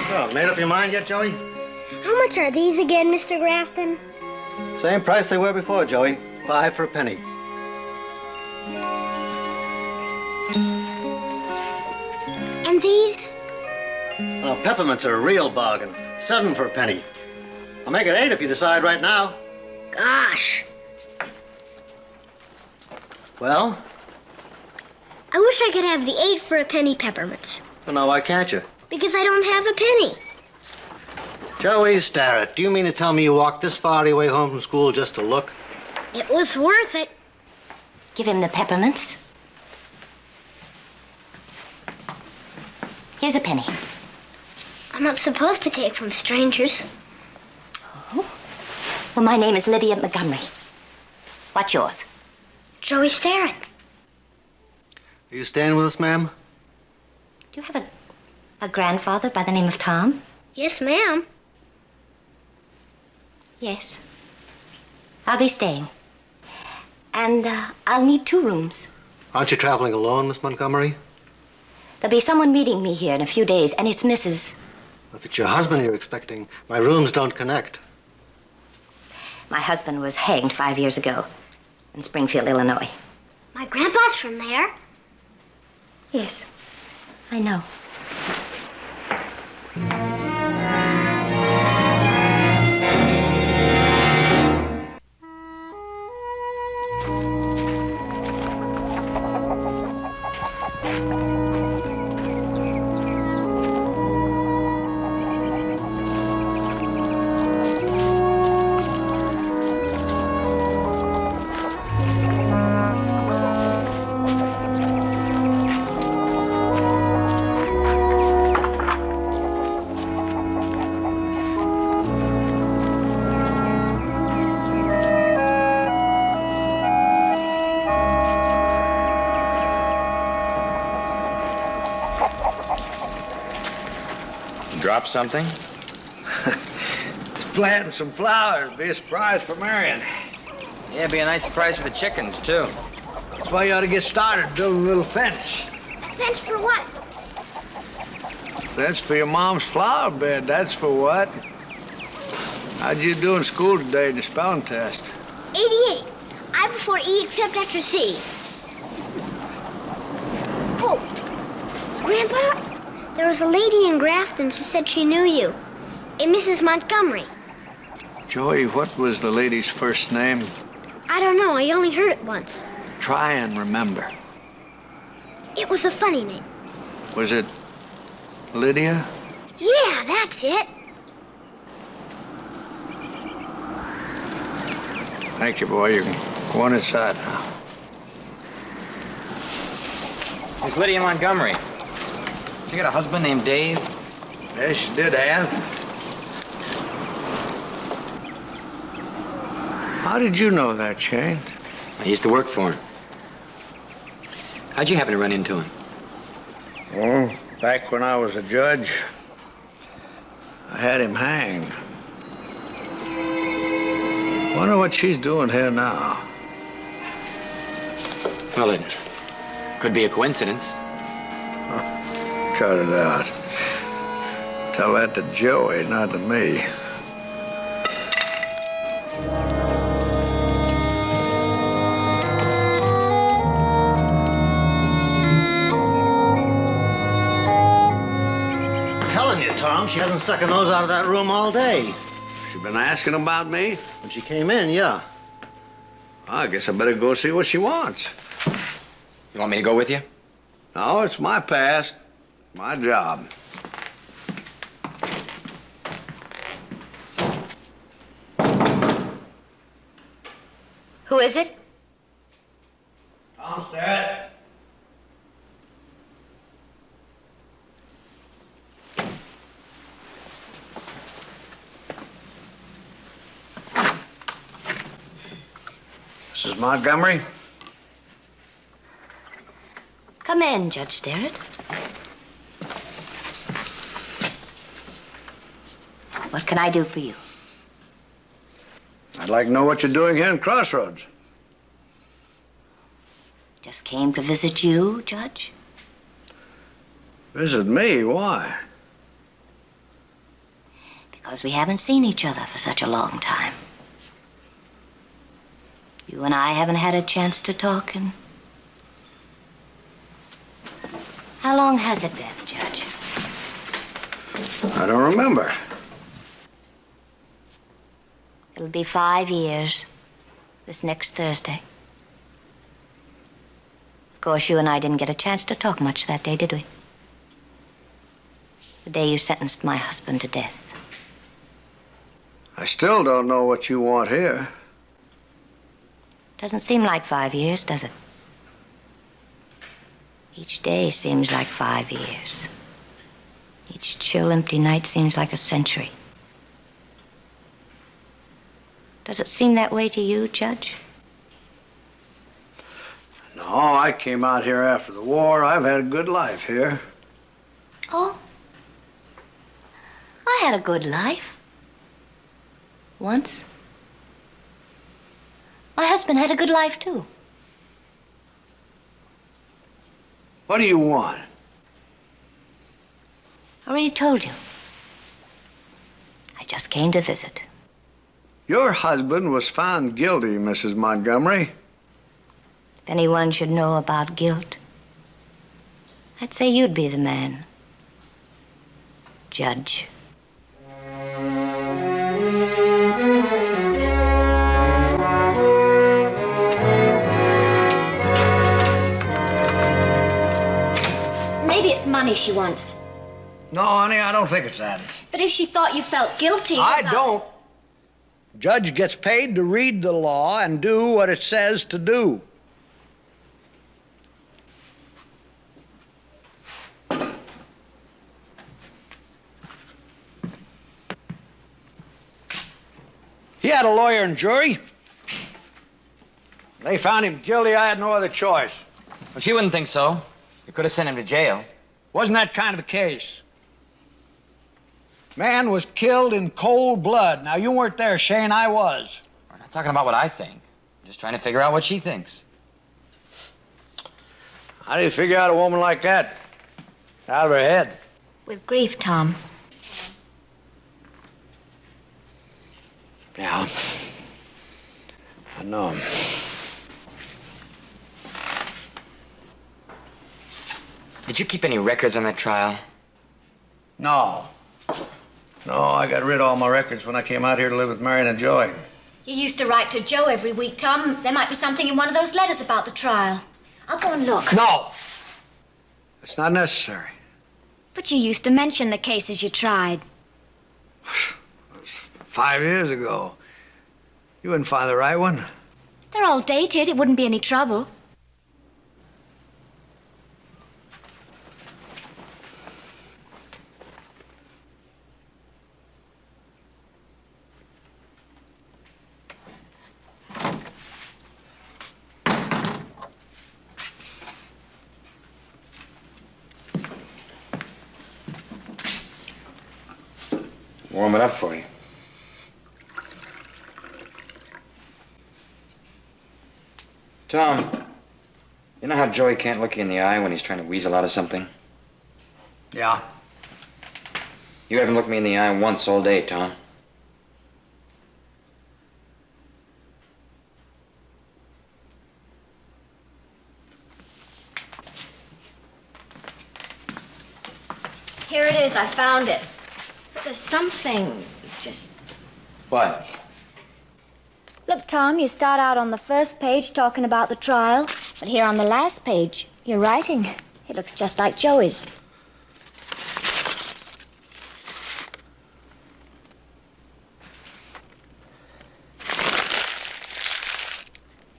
Well, made up your mind yet, Joey? How much are these again, Mr. Grafton? Same price they were before, Joey. 5 for a penny. And these? Well, peppermints are a real bargain. 7 for a penny. I'll make it 8 if you decide right now. Gosh. Well? I wish I could have the 8 for a penny peppermints. Well, now, why can't you? Because I don't have a penny. Joey Starrett, do you mean to tell me you walked this far away home from school just to look? It was worth it. Give him the peppermints. Here's a penny. I'm not supposed to take from strangers. Oh? Well, my name is Lydia Montgomery. What's yours? Joey Starrett. Are you staying with us, ma'am? Do you have a grandfather by the name of Tom? Yes, ma'am. Yes. I'll be staying. And I'll need 2 rooms. Aren't you traveling alone, Miss Montgomery? There'll be someone meeting me here in a few days, and it's Mrs. If it's your husband you're expecting, my rooms don't connect. My husband was hanged 5 years ago in Springfield, Illinois. My grandpa's from there. Yes, I know. Drop something? Just planting some flowers. Be a surprise for Marian. Yeah, it'd be a nice surprise for the chickens, too. That's why you ought to get started building a little fence. A fence for what? Fence for your mom's flower bed, that's for what. How'd you do in school today in the spelling test? 88. I before E except after C. Oh, Grandpa? There was a lady in Grafton who said she knew you. A Mrs. Montgomery. Joey, what was the lady's first name? I don't know. I only heard it once. Try and remember. It was a funny name. Was it Lydia? Yeah, that's it. Thank you, boy. You can go on inside now. It's Lydia Montgomery. She got a husband named Dave? Yes, she did, Ann. How did you know that, Shane? I used to work for him. How'd you happen to run into him? Well, back when I was a judge, I had him hanged. Wonder what she's doing here now. Well, it could be a coincidence. Cut it out. Tell that to Joey, not to me. I'm telling you, Tom, she hasn't stuck her nose out of that room all day. She been asking about me? When she came in, yeah. I guess I better go see what she wants. You want me to go with you? No, it's my past. My job. Who is it? Tom Starrett. Mrs. Montgomery? Come in, Judge Starrett. What can I do for you? I'd like to know what you're doing here in Crossroads. Just came to visit you, Judge. Visit me? Why? Because we haven't seen each other for such a long time. You and I haven't had a chance to talk in... How long has it been, Judge? I don't remember. It'll be 5 years this next Thursday. Of course, you and I didn't get a chance to talk much that day, did we? The day you sentenced my husband to death. I still don't know what you want here. Doesn't seem like 5 years, does it? Each day seems like 5 years. Each chill, empty night seems like a century. Does it seem that way to you, Judge? No, I came out here after the war. I've had a good life here. Oh? I had a good life. Once. My husband had a good life, too. What do you want? I already told you. I just came to visit. Your husband was found guilty, Mrs. Montgomery. If anyone should know about guilt, I'd say you'd be the man. Judge. Maybe it's money she wants. No, honey, I don't think it's that. But if she thought you felt guilty... I don't. Judge gets paid to read the law and do what it says to do. He had a lawyer and jury. They found him guilty. I had no other choice. Well, she wouldn't think so. You could have sent him to jail. Wasn't that kind of a case. Man was killed in cold blood. Now, you weren't there, Shane. I was. We're not talking about what I think. I'm just trying to figure out what she thinks. How do you figure out a woman like that? Out of her head. With grief, Tom. Yeah. I know. Did you keep any records on that trial? No. No, I got rid of all my records when I came out here to live with Marian and Joey. You used to write to Joe every week, Tom. There might be something in one of those letters about the trial. I'll go and look. No! It's not necessary. But you used to mention the cases you tried. 5 years ago. You wouldn't find the right one. They're all dated. It wouldn't be any trouble. Warm it up for you. Tom, you know how Joey can't look you in the eye when he's trying to weasel out of something? Yeah. You haven't looked me in the eye once all day, Tom. Here it is. I found it. But there's something just... What? Look, Tom, you start out on the first page talking about the trial, but here on the last page, you're writing. It looks just like Joey's.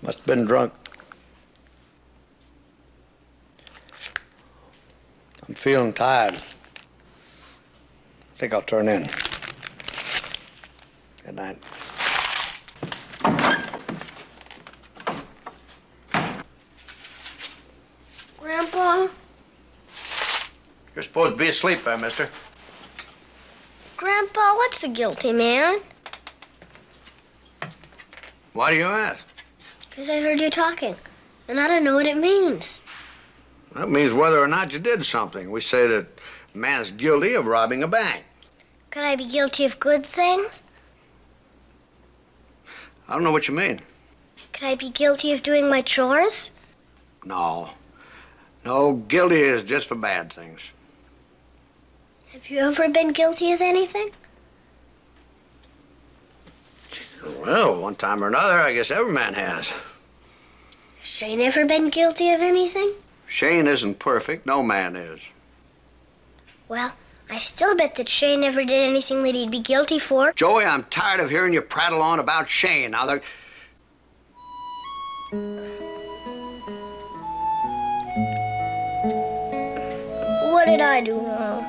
Must have been drunk. I'm feeling tired. I think I'll turn in. Good night. Grandpa? You're supposed to be asleep there, mister. Grandpa, what's a guilty man? Why do you ask? Because I heard you talking, and I don't know what it means. That means whether or not you did something. We say that a man's guilty of robbing a bank. Could I be guilty of good things? I don't know what you mean. Could I be guilty of doing my chores? No. No, guilty is just for bad things. Have you ever been guilty of anything? Well, one time or another, I guess every man has. Has Shane ever been guilty of anything? Shane isn't perfect. No man is. Well, I still bet that Shane never did anything that he'd be guilty for. Joey, I'm tired of hearing you prattle on about Shane. Now, What did I do wrong?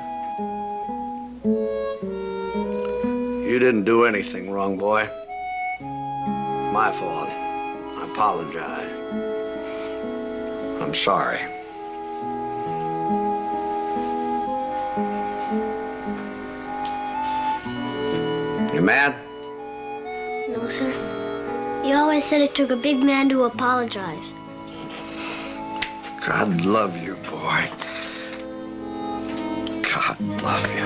you didn't do anything wrong, boy. My fault. I apologize. I'm sorry. You mad? No, sir. You always said it took a big man to apologize. God love you, boy. God love you.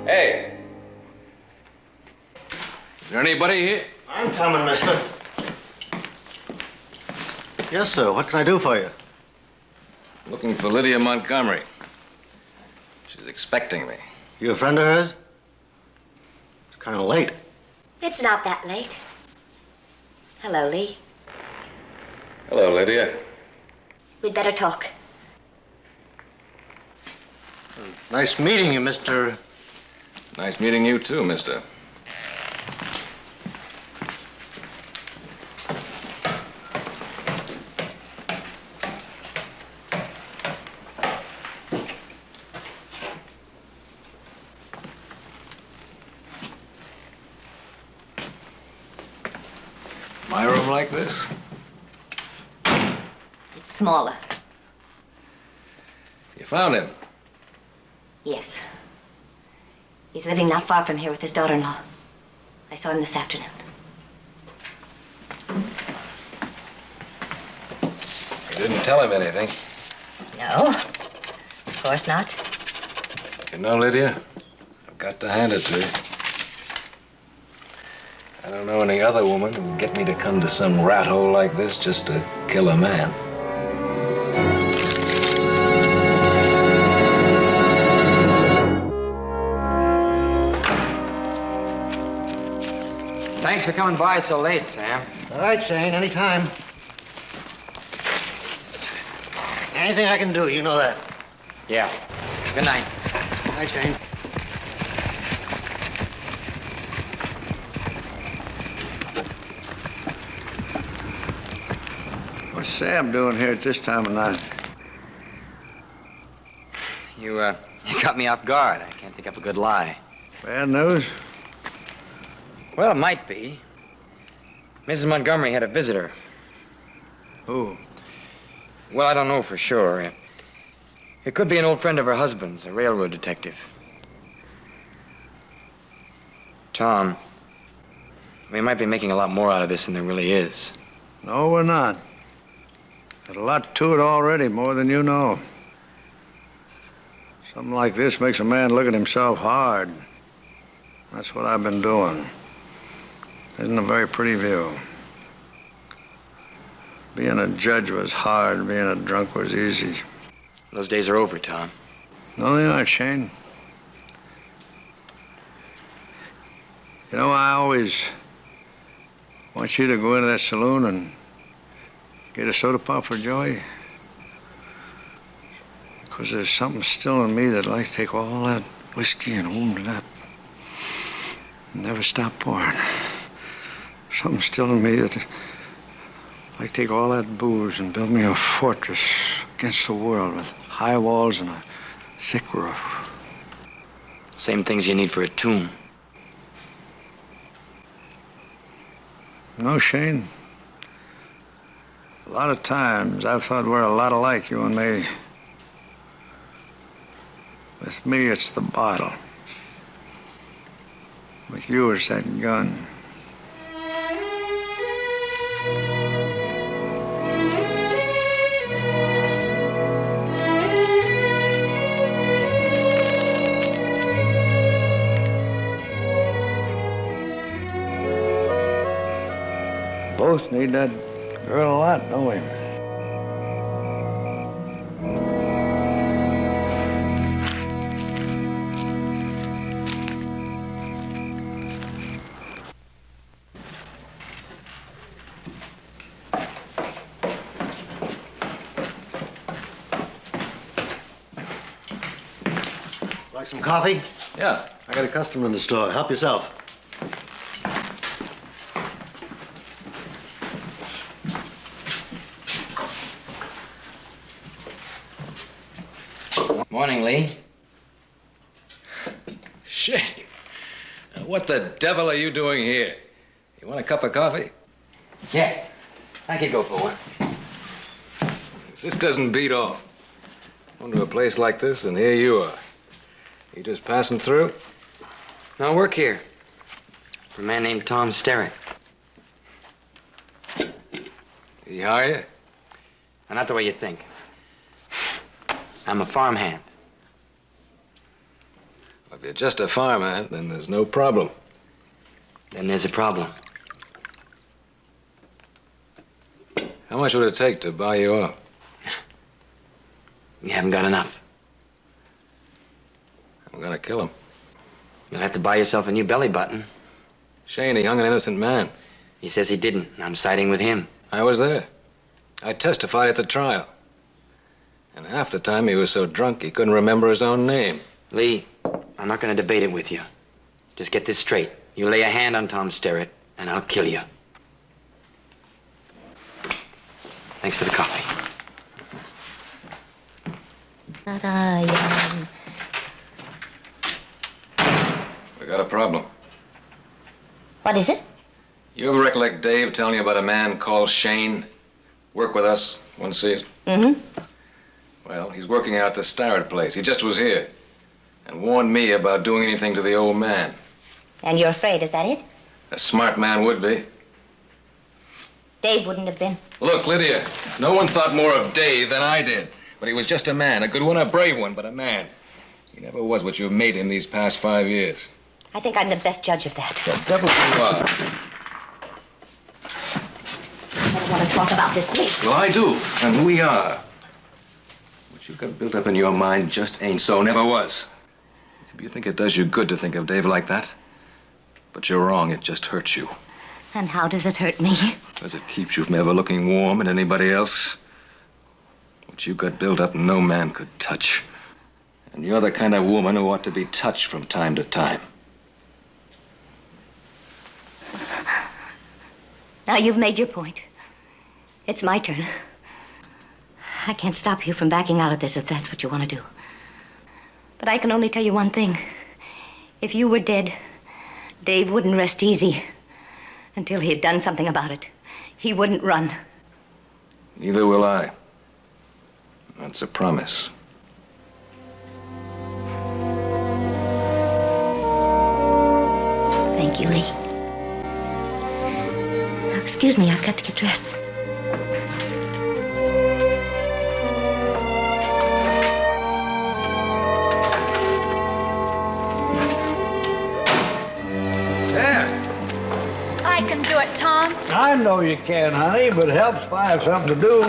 Hey! Is there anybody here? I'm coming, mister. Yes, sir. What can I do for you? Looking for Lydia Montgomery. She's expecting me. You a friend of hers? It's kind of late. It's not that late. Hello, Lee. Hello, Lydia. We'd better talk. Nice meeting you, Mr. Nice meeting you, too, mister. My room like this? It's smaller. You found him? Yes. He's living not far from here with his daughter-in-law. I saw him this afternoon. You didn't tell him anything. No, of course not. You know, Lydia, I've got to hand it to you. I don't know any other woman who would get me to come to some rat hole like this just to kill a man. Thanks for coming by so late, Sam. All right, Shane, anytime. Anything I can do, you know that. Yeah. Good night. Good night, Shane. What's Sam doing here at this time of night? You got me off guard. I can't think up a good lie. Bad news? Well, it might be. Mrs. Montgomery had a visitor. Who? Well, I don't know for sure. It could be an old friend of her husband's, a railroad detective. Tom, we might be making a lot more out of this than there really is. No, we're not. There's a lot to it already, more than you know. Something like this makes a man look at himself hard. That's what I've been doing. Isn't a very pretty view. Being a judge was hard. Being a drunk was easy. Those days are over, Tom. No, they aren't, Shane. You know, I always want you to go into that saloon and get a soda pop for Joey. Because there's something still in me that'd like to take all that whiskey and warm it up. And never stop pouring. Something still in me that'd like to take all that booze and build me a fortress against the world with high walls and a thick roof. Same things you need for a tomb. No, Shane. A lot of times I've thought we're a lot alike, you and me. With me, it's the bottle. With you, it's that gun. both need that girl a lot, don't we? Like some coffee? Yeah. I got a customer in the store. Help yourself. Morning, Lee. Shane. What the devil are you doing here? You want a cup of coffee? Yeah, I could go for one. This doesn't beat all. Come to a place like this, and here you are. You just passing through? No, I work here for a man named Tom Sterrett. He hire you? Now, not the way you think. I'm a farmhand. Well, if you're just a farmhand, then there's no problem. Then there's a problem. How much would it take to buy you off? You haven't got enough. I'm gonna kill him. You'll have to buy yourself a new belly button. Shane, he hung an innocent man. He says he didn't. I'm siding with him. I was there. I testified at the trial. And half the time he was so drunk he couldn't remember his own name. Lee, I'm not going to debate it with you. Just get this straight. You lay a hand on Tom Sterrett, and I'll kill you. Thanks for the coffee. We got a problem. What is it? You ever recollect Dave telling you about a man called Shane? Worked with us one season? Mm-hmm. Well, he's working out at the Starrett place. He just was here and warned me about doing anything to the old man. And you're afraid, is that it? A smart man would be. Dave wouldn't have been. Look, Lydia, no one thought more of Dave than I did. But he was just a man, a good one, a brave one, but a man. He never was what you've made him these past 5 years. I think I'm the best judge of that. The devil you are. I don't want to talk about this, Lee. Well, I do, and we are. What you got built up in your mind just ain't so, never was. Maybe you think it does you good to think of Dave like that. But you're wrong, it just hurts you. And how does it hurt me? Because it keeps you from ever looking warm at anybody else. What you got built up no man could touch. And you're the kind of woman who ought to be touched from time to time. Now you've made your point. It's my turn. I can't stop you from backing out of this if that's what you want to do. But I can only tell you one thing. If you were dead, Dave wouldn't rest easy until he had done something about it. He wouldn't run. Neither will I. That's a promise. Thank you, Lee. Now, excuse me, I've got to get dressed. I can do it, Tom. I know you can, honey, but it helps if I have something to do.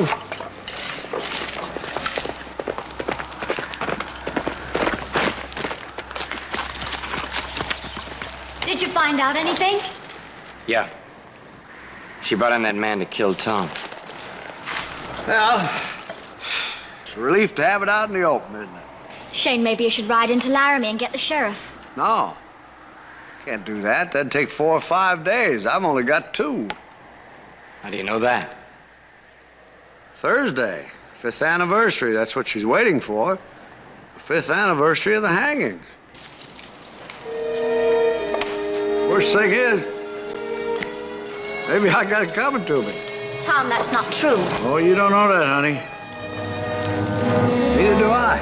Did you find out anything? Yeah. She brought in that man to kill Tom. Well, it's a relief to have it out in the open, isn't it? Shane, maybe you should ride into Laramie and get the sheriff. No. Can't do that. That'd take 4 or 5 days. I've only got 2. How do you know that? Thursday, 5th anniversary. That's what she's waiting for. The 5th anniversary of the hanging. Worst thing is, maybe I got it coming to me. Tom, that's not true. Oh, you don't know that, honey. Neither do I.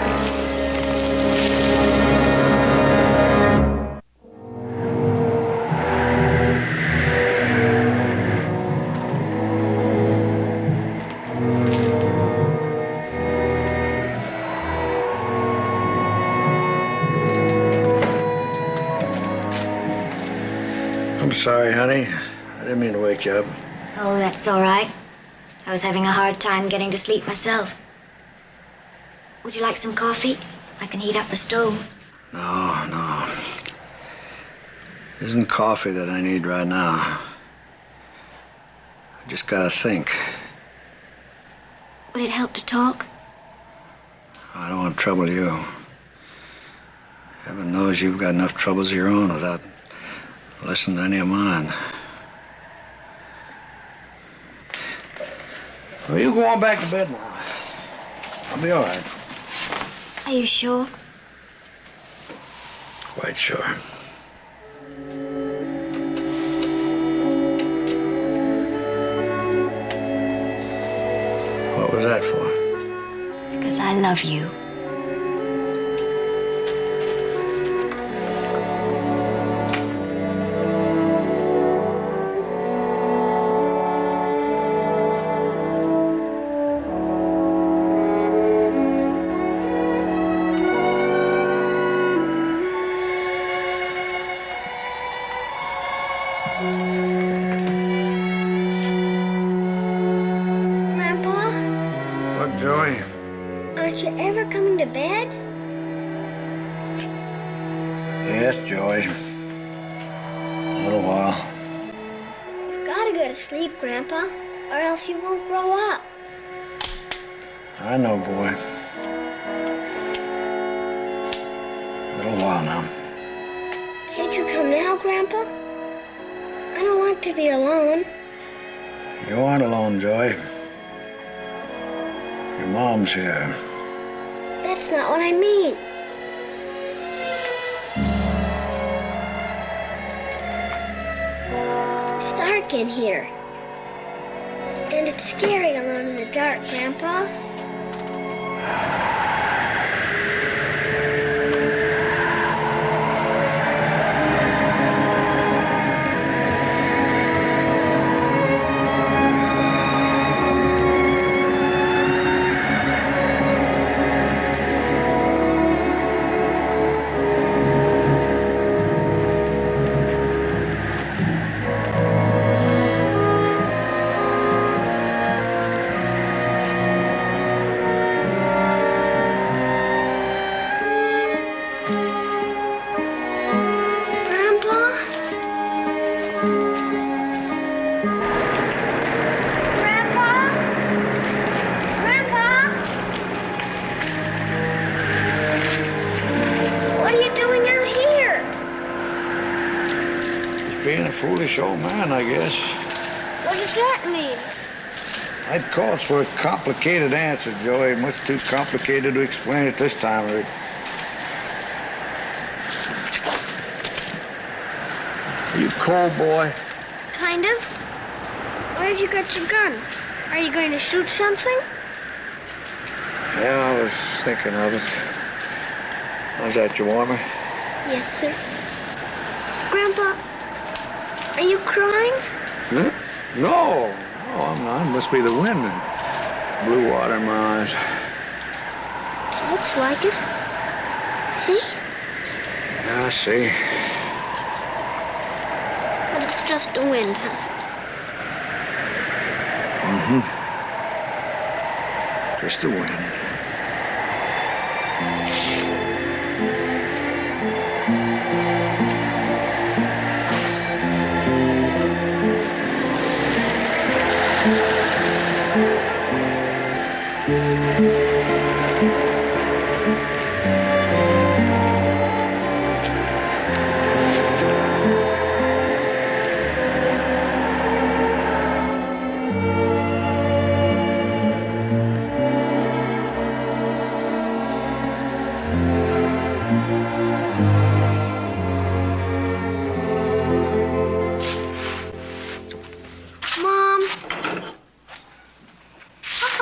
I'm sorry, honey. I didn't mean to wake you up. Oh, that's all right. I was having a hard time getting to sleep myself. Would you like some coffee? I can heat up the stove. No. Isn't coffee that I need right now. I just gotta think. Would it help to talk? I don't want to trouble you. Heaven knows you've got enough troubles of your own without listening to any of mine. Well, you go on back to bed now. I'll be all right. Are you sure? Quite sure. What was that for? Because I love you. Joey? Aren't you ever coming to bed? Yes, Joey. A little while. You've got to go to sleep, Grandpa, or else you won't grow up. I know, boy. A little while now. Can't you come now, Grandpa? I don't like to be alone. You aren't alone, Joey. Your mom's here. That's not what I mean. It's dark in here. And it's scary alone in the dark, Grandpa. Foolish old man, I guess. What does that mean? That calls for a complicated answer, Joey. Much too complicated to explain it this time, Rick. Are you cold, boy? Kind of. Where have you got your gun? Are you going to shoot something? Yeah, I was thinking of it. How's that, you warmer? Yes, sir. Grandpa, are you crying? Huh? No, I'm not. It must be the wind and blue water in my eyes. It looks like it. See? Yeah, I see. But it's just the wind, huh? Mm-hmm. Just the wind.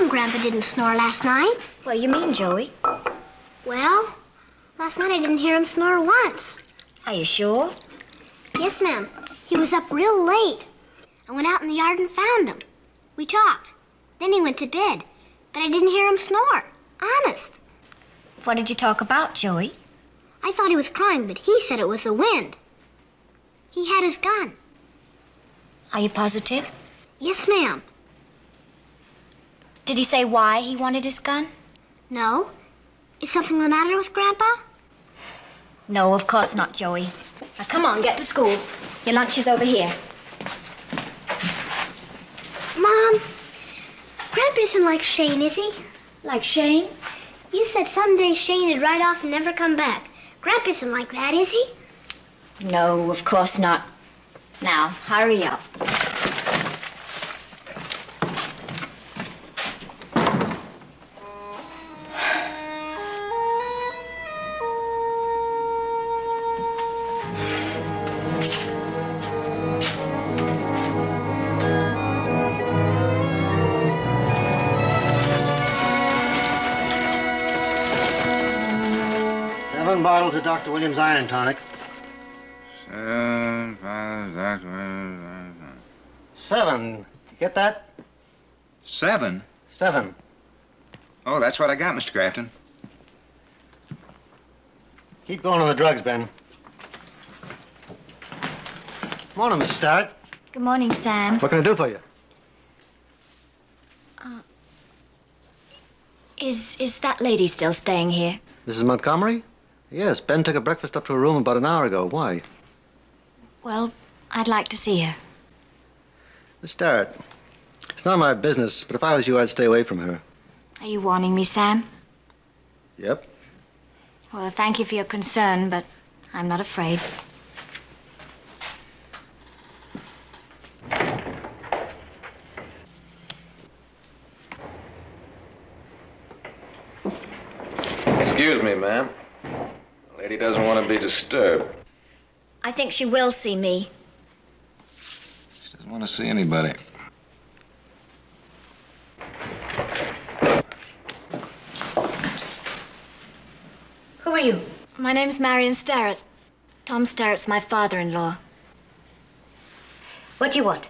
Grandpa didn't snore last night. What do you mean, Joey? Well, last night I didn't hear him snore once. Are you sure? Yes, ma'am. He was up real late. I went out in the yard and found him. We talked. Then he went to bed. But I didn't hear him snore. Honest. What did you talk about, Joey? I thought he was crying, but he said it was the wind. He had his gun. Are you positive? Yes, ma'am. Did he say why he wanted his gun? No. Is something the matter with Grandpa? No, of course not, Joey. Now, come on, get to school. Your lunch is over here. Mom, Grandpa isn't like Shane, is he? Like Shane? You said someday Shane would ride off and never come back. Grandpa isn't like that, is he? No, of course not. Now, hurry up. Bottles of Dr. Williams iron tonic. 7. You get that? 7? 7. Oh, that's what I got, Mr. Grafton. Keep going on the drugs, Ben. Morning, Mrs. Starrett. Good morning, Sam. What can I do for you? Is that lady still staying here? Mrs. Montgomery? Yes, Ben took a breakfast up to her room about an hour ago. Why? Well, I'd like to see her. Miss Starrett, it's none of my business, but if I was you, I'd stay away from her. Are you warning me, Sam? Yep. Well, thank you for your concern, but I'm not afraid. Excuse me, ma'am. The lady doesn't want to be disturbed. I think she will see me. She doesn't want to see anybody. Who are you? My name's Marian Starrett. Tom Starrett's my father-in-law. What do you want?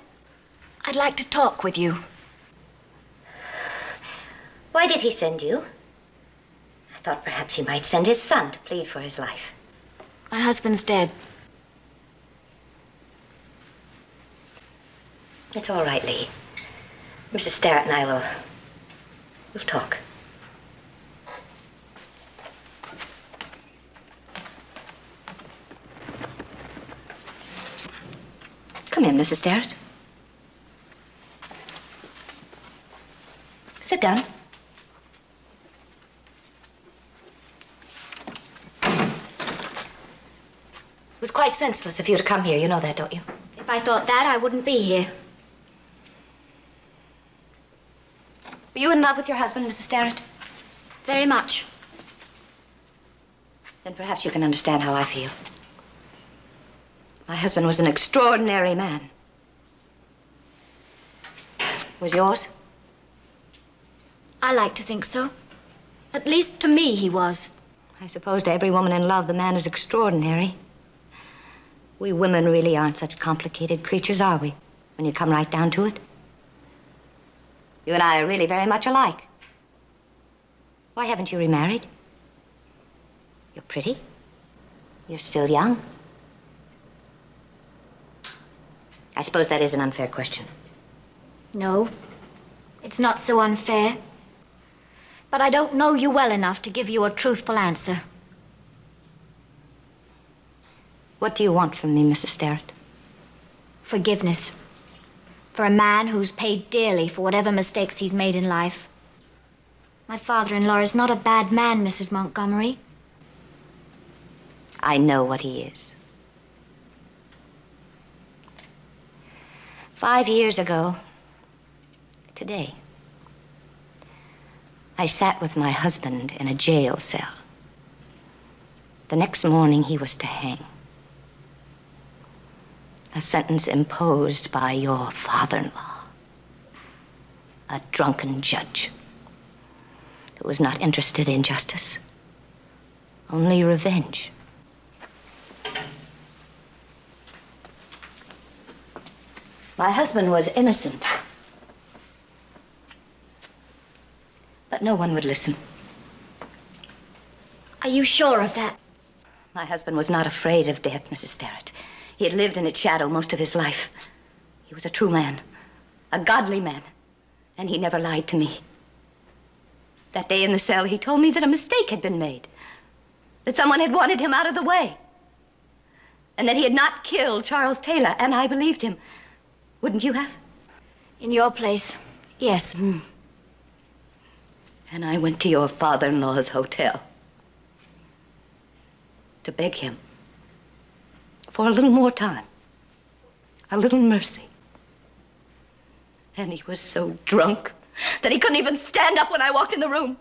I'd like to talk with you. Why did he send you? I thought perhaps he might send his son to plead for his life. My husband's dead. It's all right, Lee. Mrs. Starrett and I we'll talk. Come in, Mrs. Starrett. Sit down. It was quite senseless of you to come here. You know that, don't you? If I thought that, I wouldn't be here. Were you in love with your husband, Mrs. Starrett? Very much. Then perhaps you can understand how I feel. My husband was an extraordinary man. Was yours? I like to think so. At least to me, he was. I suppose to every woman in love, the man is extraordinary. We women really aren't such complicated creatures, are we? When you come right down to it. You and I are really very much alike. Why haven't you remarried? You're pretty. You're still young. I suppose that is an unfair question. No, it's not so unfair. But I don't know you well enough to give you a truthful answer. What do you want from me, Mrs. Starrett? Forgiveness. For a man who's paid dearly for whatever mistakes he's made in life. My father-in-law is not a bad man, Mrs. Montgomery. I know what he is. 5 years ago, today, I sat with my husband in a jail cell. The next morning, he was to hang. A sentence imposed by your father-in-law, a drunken judge who was not interested in justice, only revenge. My husband was innocent, but no one would listen. Are you sure of that? My husband was not afraid of death, Mrs. Starrett. He had lived in its shadow most of his life. He was a true man, a godly man, and he never lied to me. That day in the cell, he told me that a mistake had been made, that someone had wanted him out of the way, and that he had not killed Charles Taylor, and I believed him. Wouldn't you have? In your place, yes. And I went to your father-in-law's hotel to beg him for a little more time, a little mercy. And he was so drunk that he couldn't even stand up when I walked in the room.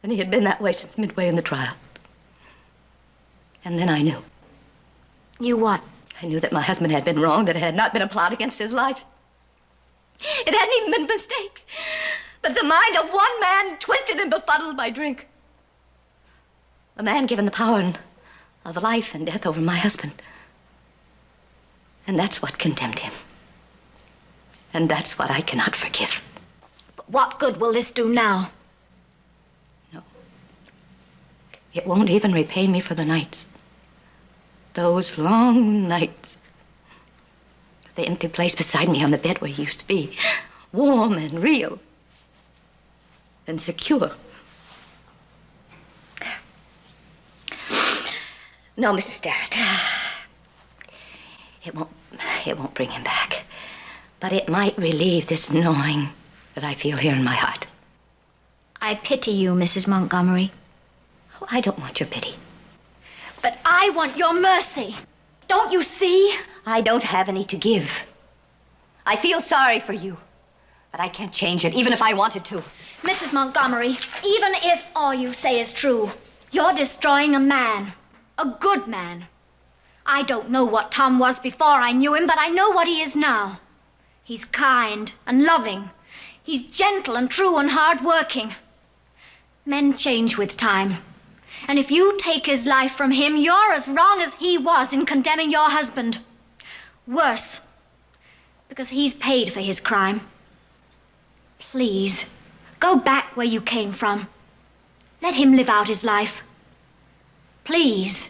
And he had been that way since midway in the trial. And then I knew. You what? I knew that my husband had been wrong, that it had not been a plot against his life. It hadn't even been a mistake, but the mind of one man twisted and befuddled by drink. A man given the power of life and death over my husband. And that's what condemned him. And that's what I cannot forgive. But what good will this do now? No. It won't even repay me for the nights. Those long nights. The empty place beside me on the bed where he used to be. Warm and real. And secure. No, Mrs. Sterrett. It won't bring him back. But it might relieve this gnawing that I feel here in my heart. I pity you, Mrs. Montgomery. Oh, I don't want your pity. But I want your mercy. Don't you see? I don't have any to give. I feel sorry for you, but I can't change it, even if I wanted to. Mrs. Montgomery, even if all you say is true, you're destroying a man. A good man. I don't know what Tom was before I knew him, but I know what he is now. He's kind and loving. He's gentle and true and hard-working. Men change with time. And if you take his life from him, you're as wrong as he was in condemning your husband. Worse, because he's paid for his crime. Please, go back where you came from. Let him live out his life. Please.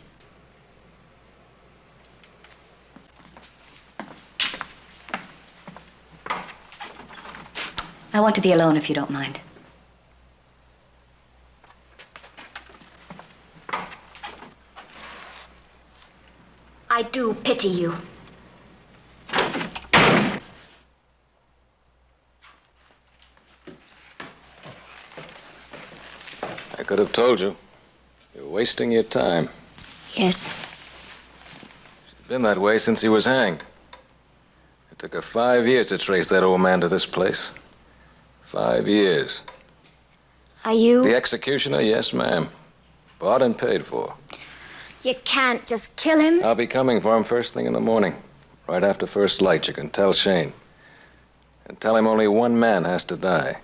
I want to be alone if you don't mind. I do pity you. I could have told you. You're wasting your time. Yes. She's been that way since he was hanged. It took her 5 years to trace that old man to this place. 5 years. Are you? The executioner? Yes, ma'am. Bought and paid for. You can't just kill him. I'll be coming for him first thing in the morning. Right after first light, you can tell Shane. And tell him only one man has to die.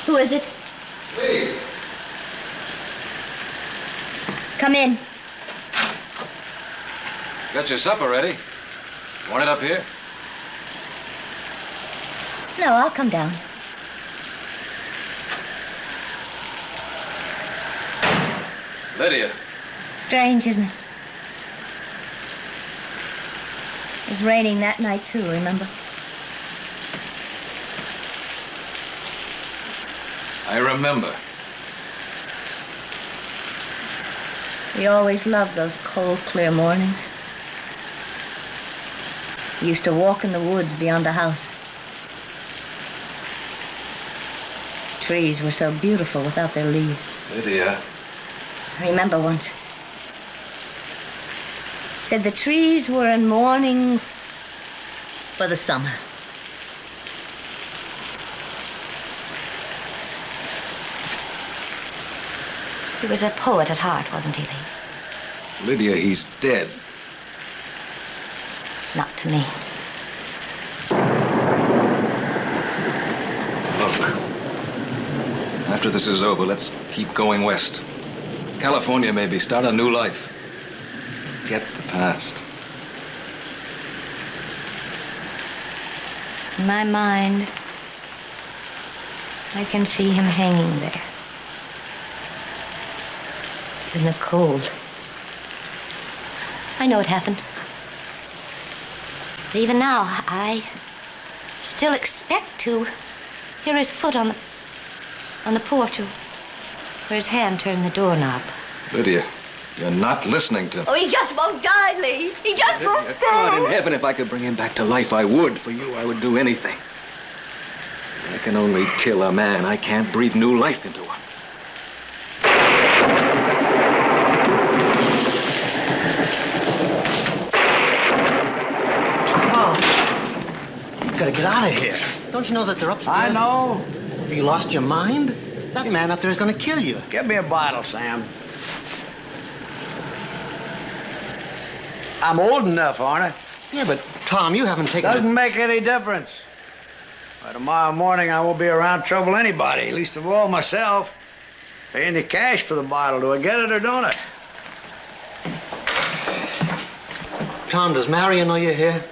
Who is it? Please. Come in. Got your supper ready? Want it up here? No, I'll come down. Lydia. Strange, isn't it? It was raining that night, too, remember? I remember. We always loved those cold, clear mornings. We used to walk in the woods beyond the house. Trees were so beautiful without their leaves. Lydia. I remember once. Said the trees were in mourning for the summer. He was a poet at heart, wasn't he, Lee? Lydia, he's dead. Not to me. After this is over, let's keep going west. California, maybe. Start a new life. Forget the past. In my mind, I can see him hanging there. In the cold. I know it happened. But even now, I still expect to hear his foot on the porch, or his hand turn the doorknob. Lydia, you're not listening to me. Oh, he just won't die, Lee. He just won't God in die. heaven, if I could bring him back to life, I would. For you, I would do anything. I can only kill a man. I can't breathe new life into him. You gotta get out of here. Don't you know that they're upstairs? I know. Have you lost your mind? That man up there is gonna kill you. Give me a bottle, Sam. I'm old enough, aren't I? Yeah, but Tom, you haven't taken Doesn't make any difference. By tomorrow morning, I won't be around to trouble anybody, least of all myself. Pay any cash for the bottle. Do I get it or don't I? Tom, does Marian know you're here?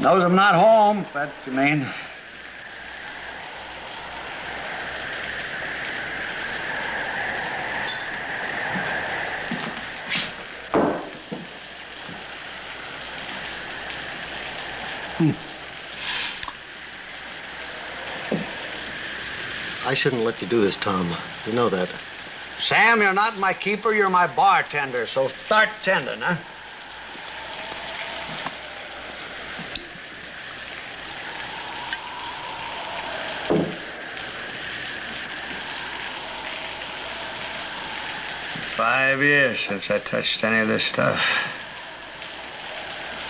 Knows I'm not home, if that's what you mean. I shouldn't let you do this, Tom. You know that. Sam, you're not my keeper, you're my bartender, so start tending, huh? Five years since I touched any of this stuff.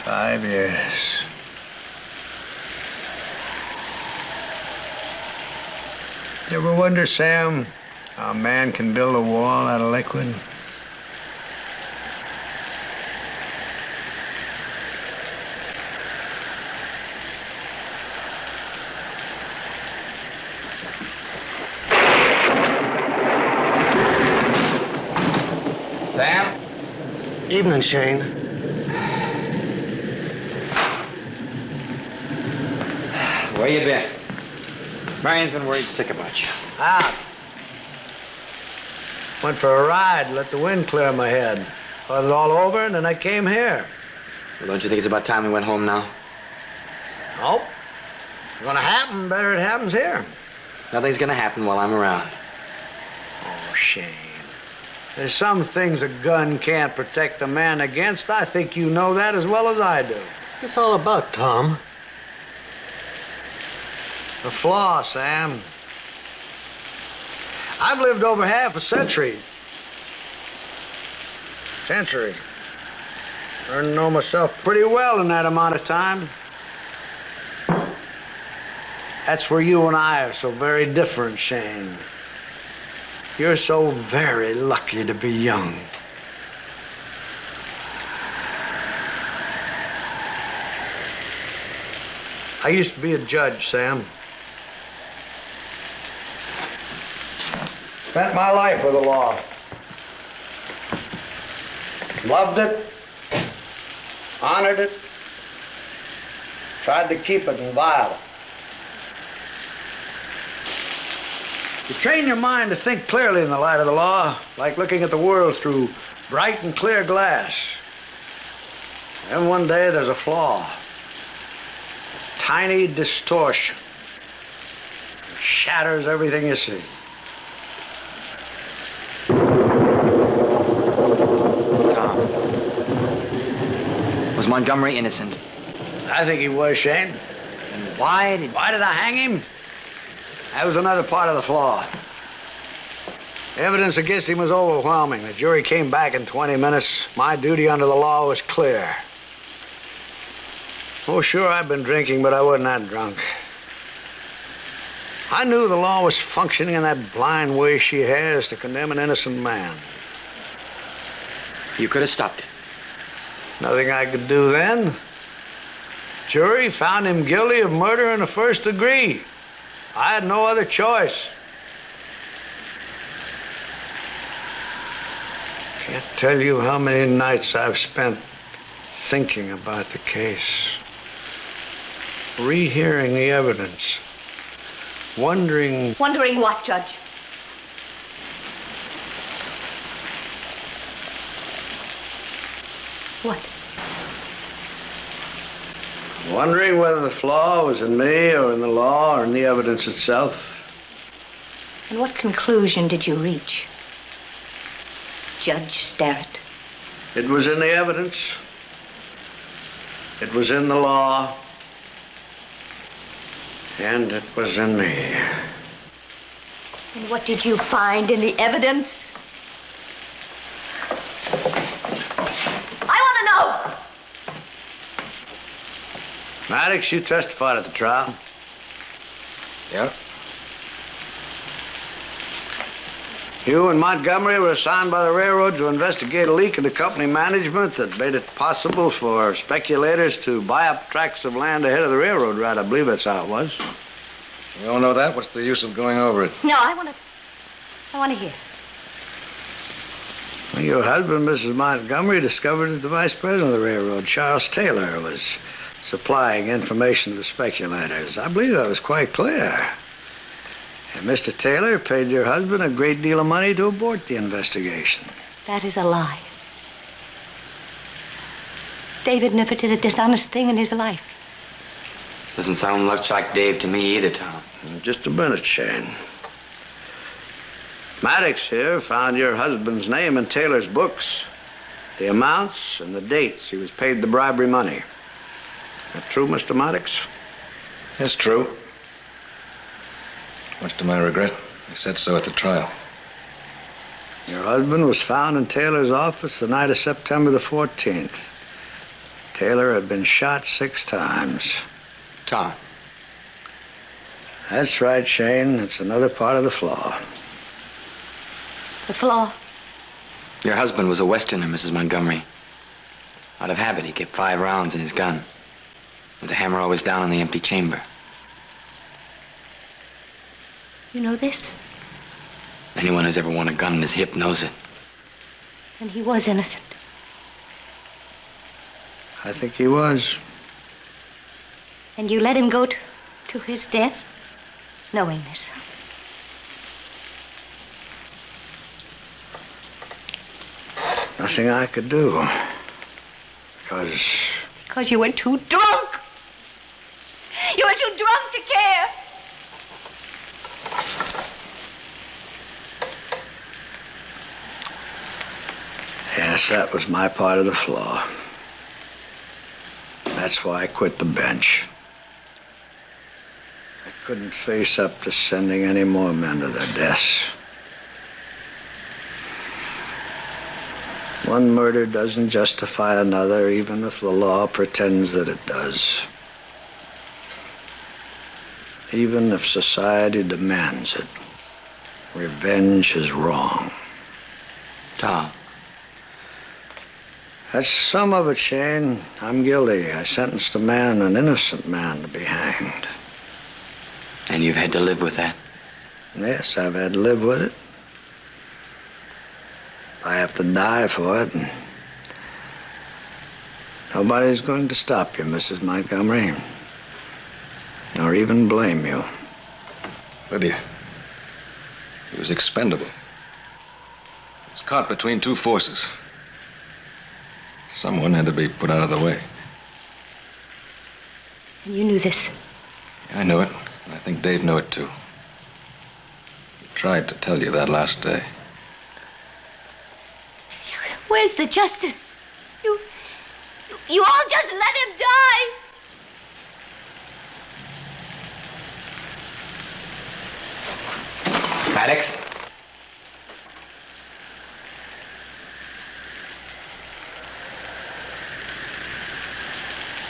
5 years. You ever wonder, Sam, how a man can build a wall out of liquid? Sam? Evening, Shane. Where you been? Marian's been worried sick about you. Out. Went for a ride, let the wind clear my head. Thought it was all over, and then I came here. Well, don't you think it's about time we went home now? Nope. It's gonna happen, better it happens here. Nothing's gonna happen while I'm around. Oh, Shane. There's some things a gun can't protect a man against. I think you know that as well as I do. What's this all about, Tom? The flaw, Sam. I've lived over half a century. Learned to know myself pretty well in that amount of time. That's where you and I are so very different, Shane. You're so very lucky to be young. I used to be a judge, Sam. Spent my life with the law. Loved it, honored it, tried to keep it inviolate. You train your mind to think clearly in the light of the law, like looking at the world through bright and clear glass. Then one day there's a flaw, a tiny distortion. It shatters everything you see. Tom. Was Montgomery innocent? I think he was, Shane. And why did I hang him? That was another part of the flaw. The evidence against him was overwhelming. The jury came back in 20 minutes. My duty under the law was clear. Oh, sure, I'd been drinking, but I wasn't that drunk. I knew the law was functioning in that blind way she has to condemn an innocent man. You could have stopped it? Nothing I could do then. Jury found him guilty of murder in the first degree. I had no other choice. Can't tell you how many nights I've spent thinking about the case, rehearing the evidence, wondering... Wondering what, Judge? What? Wondering whether the flaw was in me or in the law or in the evidence itself. And what conclusion did you reach, Judge Starrett? It was in the evidence. It was in the law. And it was in me. And what did you find in the evidence? I want to know! Maddox, you testified at the trial. Yeah? You and Montgomery were assigned by the railroad to investigate a leak in the company management that made it possible for speculators to buy up tracts of land ahead of the railroad route. I believe that's how it was. You all know that? What's the use of going over it? No, I want to hear. Well, your husband, Mrs. Montgomery, discovered that the vice president of the railroad, Charles Taylor, was supplying information to the speculators. I believe that was quite clear. And Mr. Taylor paid your husband a great deal of money to abort the investigation. That is a lie. David never did a dishonest thing in his life. Doesn't sound much like Dave to me either, Tom. Just a minute, Shane. Maddox here found your husband's name in Taylor's books, the amounts and the dates he was paid the bribery money. That true, Mr. Maddox? Yes, true. Much to my regret, I said so at the trial. Your husband was found in Taylor's office the night of September the 14th. Taylor had been shot 6 times. Tom. That's right, Shane. It's another part of the flaw. The flaw? Your husband was a Westerner, Mrs. Montgomery. Out of habit, he kept 5 rounds in his gun, with the hammer always down in the empty chamber. You know this? Anyone who's ever worn a gun in his hip knows it. And he was innocent. I think he was. And you let him go to his death, knowing this? Nothing I could do. Because you were too drunk! You were too drunk to care! Yes, that was my part of the flaw. That's why I quit the bench. I couldn't face up to sending any more men to their deaths. One murder doesn't justify another, even if the law pretends that it does. Even if society demands it, revenge is wrong. Tom. That's some of it, Shane. I'm guilty. I sentenced a man, an innocent man, to be hanged. And you've had to live with that? Yes, I've had to live with it. I have to die for it, and nobody's going to stop you, Mrs. Montgomery, nor even blame you. Lydia, he was expendable. He was caught between 2 forces. Someone had to be put out of the way. And you knew this? I knew it, and I think Dave knew it too. He tried to tell you that last day. Where's the justice? You all just let him die! Maddox?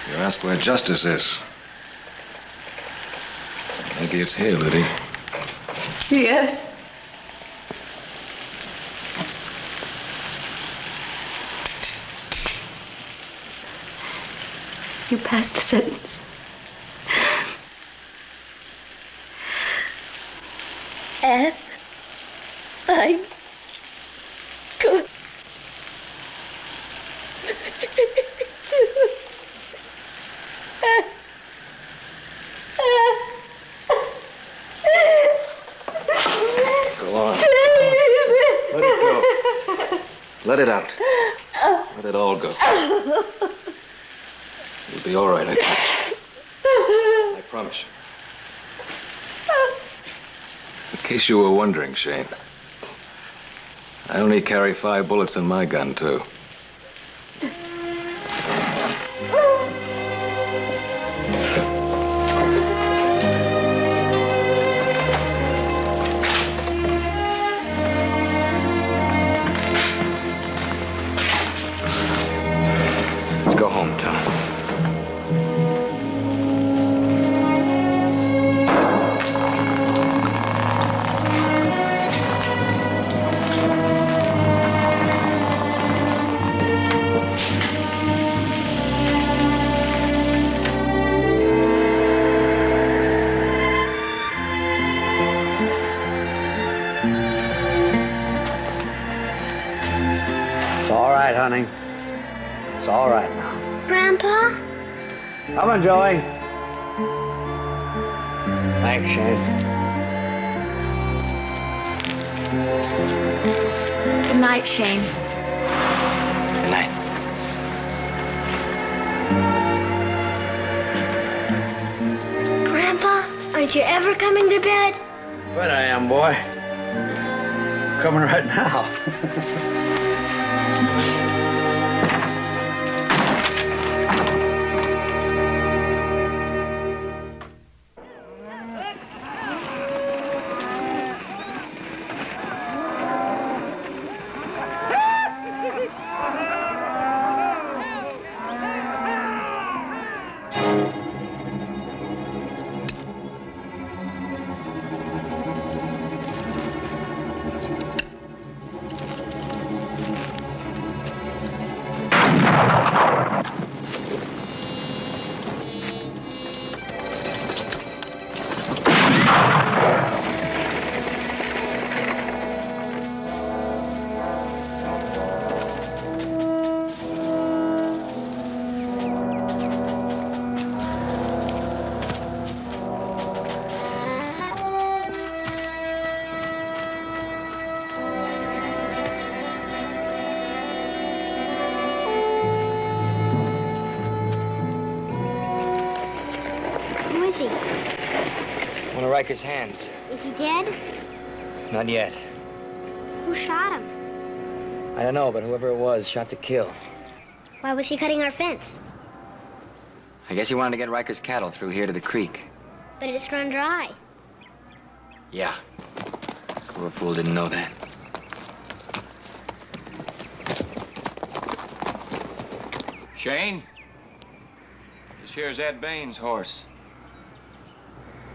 You asked where justice is. Maybe it's here, Lydia. Yes. You passed the sentence. And I'm good. Let it out. Let it all go. You'll be all right, I promise. I promise. In case you were wondering, Shane, I only carry 5 bullets in my gun, too. Let's go home, Tom. It's all right, honey. It's all right now. Grandpa? Come on, Joey. Thanks, Shane. Good night, Shane. Good night. Grandpa, aren't you ever coming to bed? But I am, boy. Coming right now. Who is he? One of Ryker's hands. Is he dead? Not yet. Who shot him? I don't know, but whoever it was shot to kill. Why was he cutting our fence? I guess he wanted to get Ryker's cattle through here to the creek. But it's run dry. Yeah. Poor fool didn't know that. Shane? This here's Ed Baines' horse.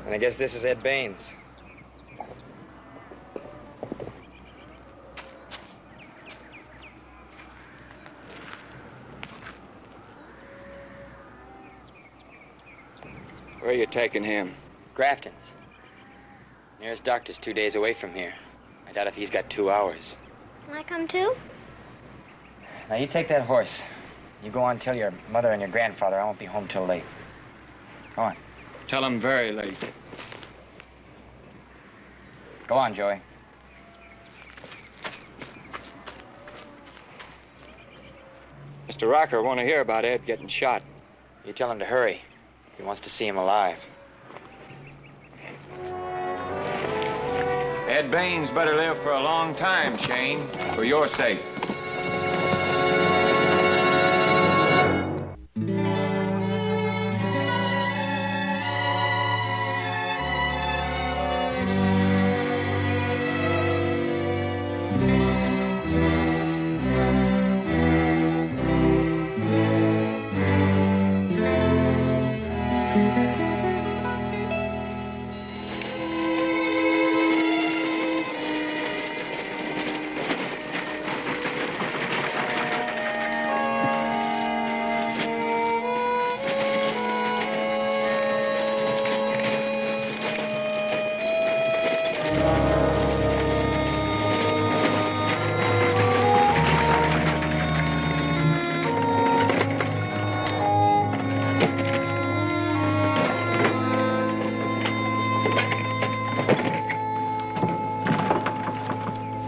And I guess this is Ed Baines. Where are you taking him? Grafton's. Nearest doctor's 2 days away from here. I doubt if he's got 2 hours. Can I come too? Now, you take that horse. You go on, tell your mother and your grandfather I won't be home till late. Go on. Tell him very late. Go on, Joey. Mr. Ryker want to hear about Ed getting shot. You tell him to hurry. He wants to see him alive. Ed Baines better live for a long time, Shane, for your sake.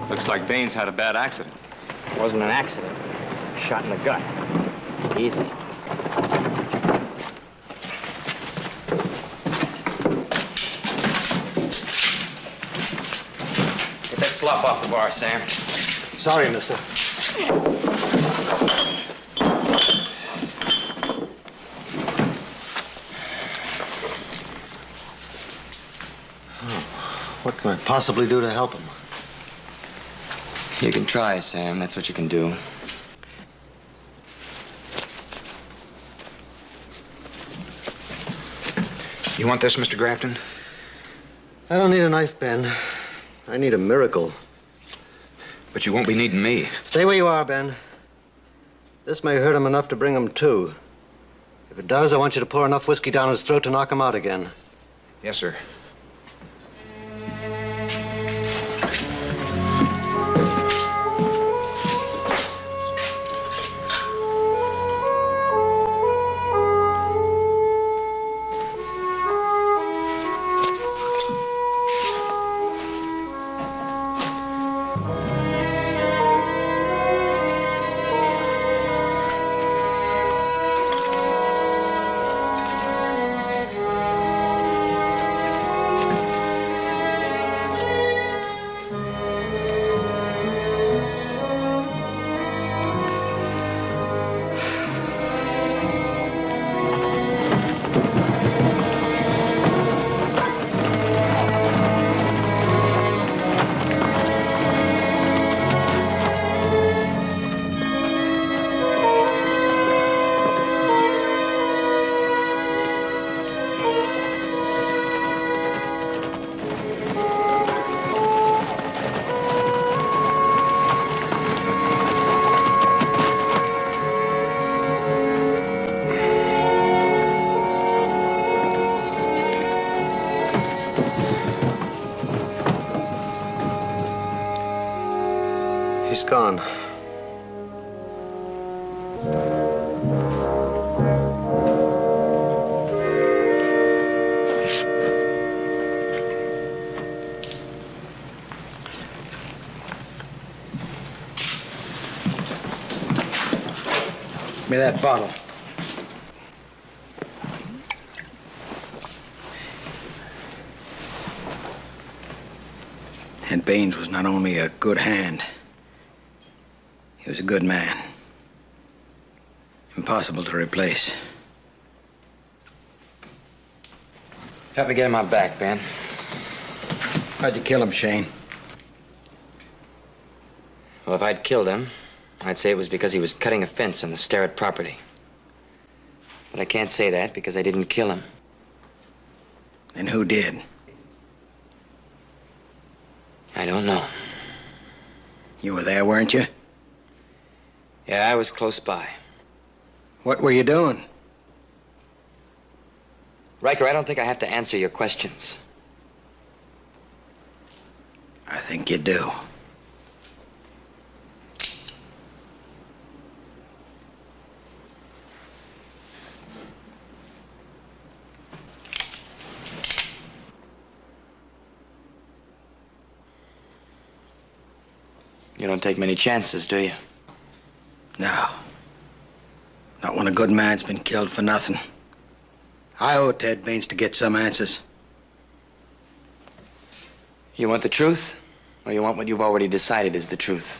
Looks like Baines had a bad accident. It wasn't an accident. Shot in the gut. Easy. Get that slop off the bar, Sam. Sorry, mister. What can I possibly do to help him? You can try, Sam. That's what you can do. You want this, Mr. Grafton? I don't need a knife, Ben. I need a miracle. But you won't be needing me. Stay where you are, Ben. This may hurt him enough to bring him to. If it does, I want you to pour enough whiskey down his throat to knock him out again. Yes, sir. He's gone. Give me that bottle. And Baines was not only a good hand, he was a good man. Impossible to replace. Help me get him out back, Ben. How'd you kill him, Shane? Well, if I'd killed him, I'd say it was because he was cutting a fence on the Starrett property. But I can't say that because I didn't kill him. And who did? I don't know. You were there, weren't you? Yeah, I was close by. What were you doing? Ryker, I don't think I have to answer your questions. I think you do. You don't take many chances, do you? No. Not when a good man's been killed for nothing. I owe it to Ed Baines to get some answers. You want the truth? Or you want what you've already decided is the truth?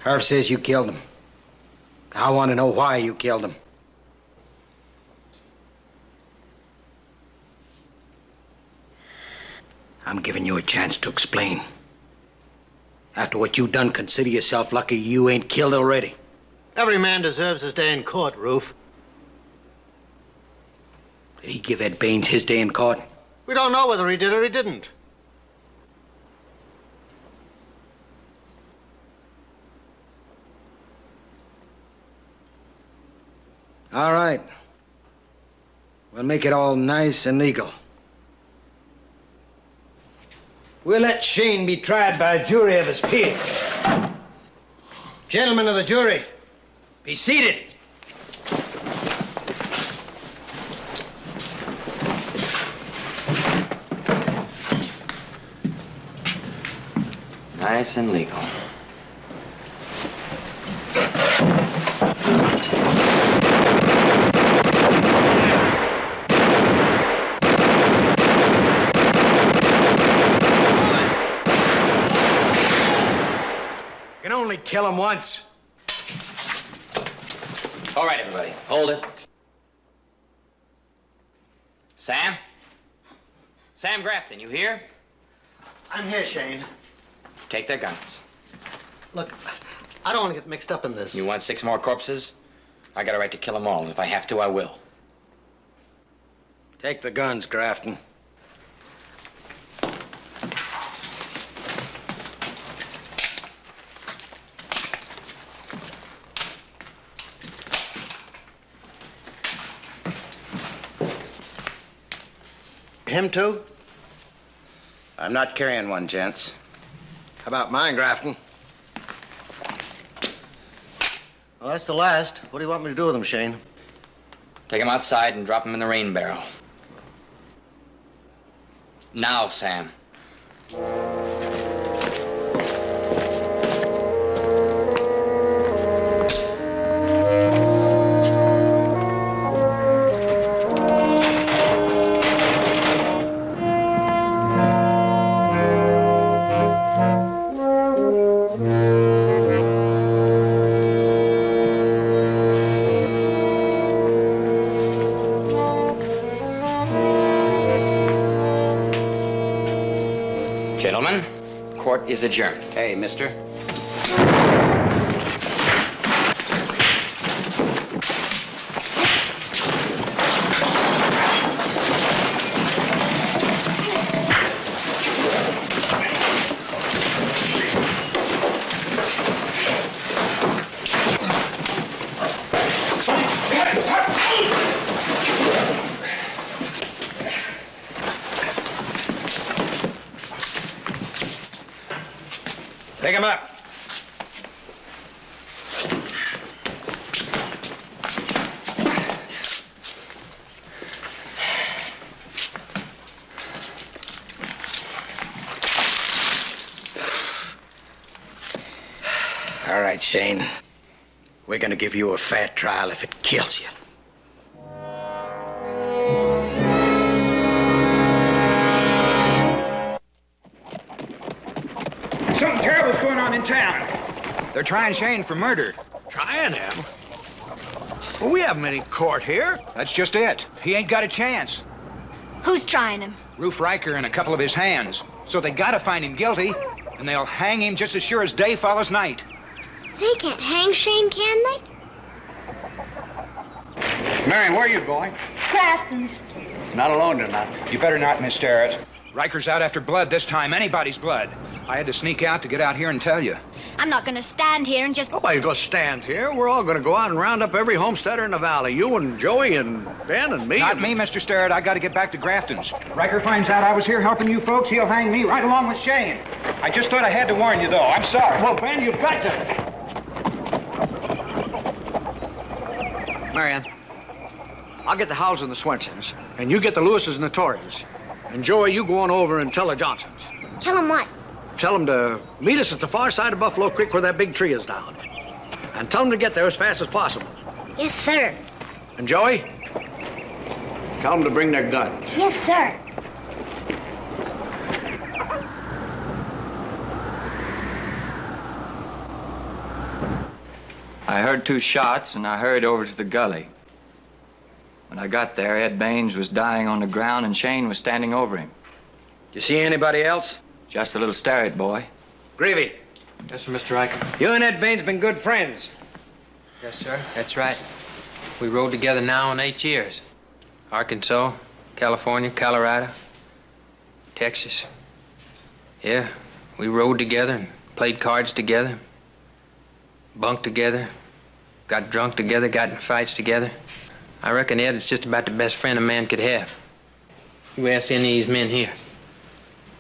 Harv says you killed him. I want to know why you killed him. I'm giving you a chance to explain. After what you done, consider yourself lucky you ain't killed already. Every man deserves his day in court, Roof. Did he give Ed Baines his day in court? We don't know whether he did or he didn't. All right. We'll make it all nice and legal. We'll let Shane be tried by a jury of his peers. Gentlemen of the jury, be seated. Nice and legal. can only kill him once. All right, everybody, hold it. Sam? Sam Grafton, you here? I'm here, Shane. Take their guns. Look, I don't want to get mixed up in this. You want 6 more corpses? I got a right to kill them all, and if I have to, I will. Take the guns, Grafton. Him too? I'm not carrying one, gents. How about mine, Grafton? Well, that's the last. What do you want me to do with them, Shane? Take them outside and drop them in the rain barrel. Now, Sam. Gentlemen, court is adjourned. Hey, mister. Take him up. All right, Shane. We're gonna give you a fair trial if it kills you. Something terrible's going on in town. They're trying Shane for murder. Trying him? Well, we haven't any court here. That's just it. He ain't got a chance. Who's trying him? Roof Ryker and a couple of his hands. So they gotta find him guilty, and they'll hang him just as sure as day follows night. They can't hang Shane, can they? Marian, where are you going? Grafton's. Not alone tonight. You better not, Miss Starrett. Ryker's out after blood this time, anybody's blood. I had to sneak out to get out here and tell you. I'm not gonna stand here and just... Nobody's gonna stand here. We're all gonna go out and round up every homesteader in the valley. You and Joey and Ben and me. Not me, Mr. Starrett. I gotta get back to Grafton's. Ryker finds out I was here helping you folks, he'll hang me right along with Shane. I just thought I had to warn you, though. I'm sorry. Well, Ben, you've got to. Marian, I'll get the Howells and the Swensons, and you get the Lewises and the Torreys. And Joey, you go on over and tell the Johnsons. Tell them what? Tell them to meet us at the far side of Buffalo Creek where that big tree is down. And tell them to get there as fast as possible. Yes, sir. And Joey, tell them to bring their guns. Yes, sir. I heard 2 shots, and I hurried over to the gully. When I got there, Ed Baines was dying on the ground, and Shane was standing over him. You see anybody else? Just a little Starrett boy. Greavy. Yes, sir, Mr. Ryker. You and Ed Baines been good friends. Yes, sir, that's right. We rode together now in 8 years. Arkansas, California, Colorado, Texas. Yeah, we rode together and played cards together, bunked together, got drunk together, got in fights together. I reckon Ed is just about the best friend a man could have. You ask any of these men here.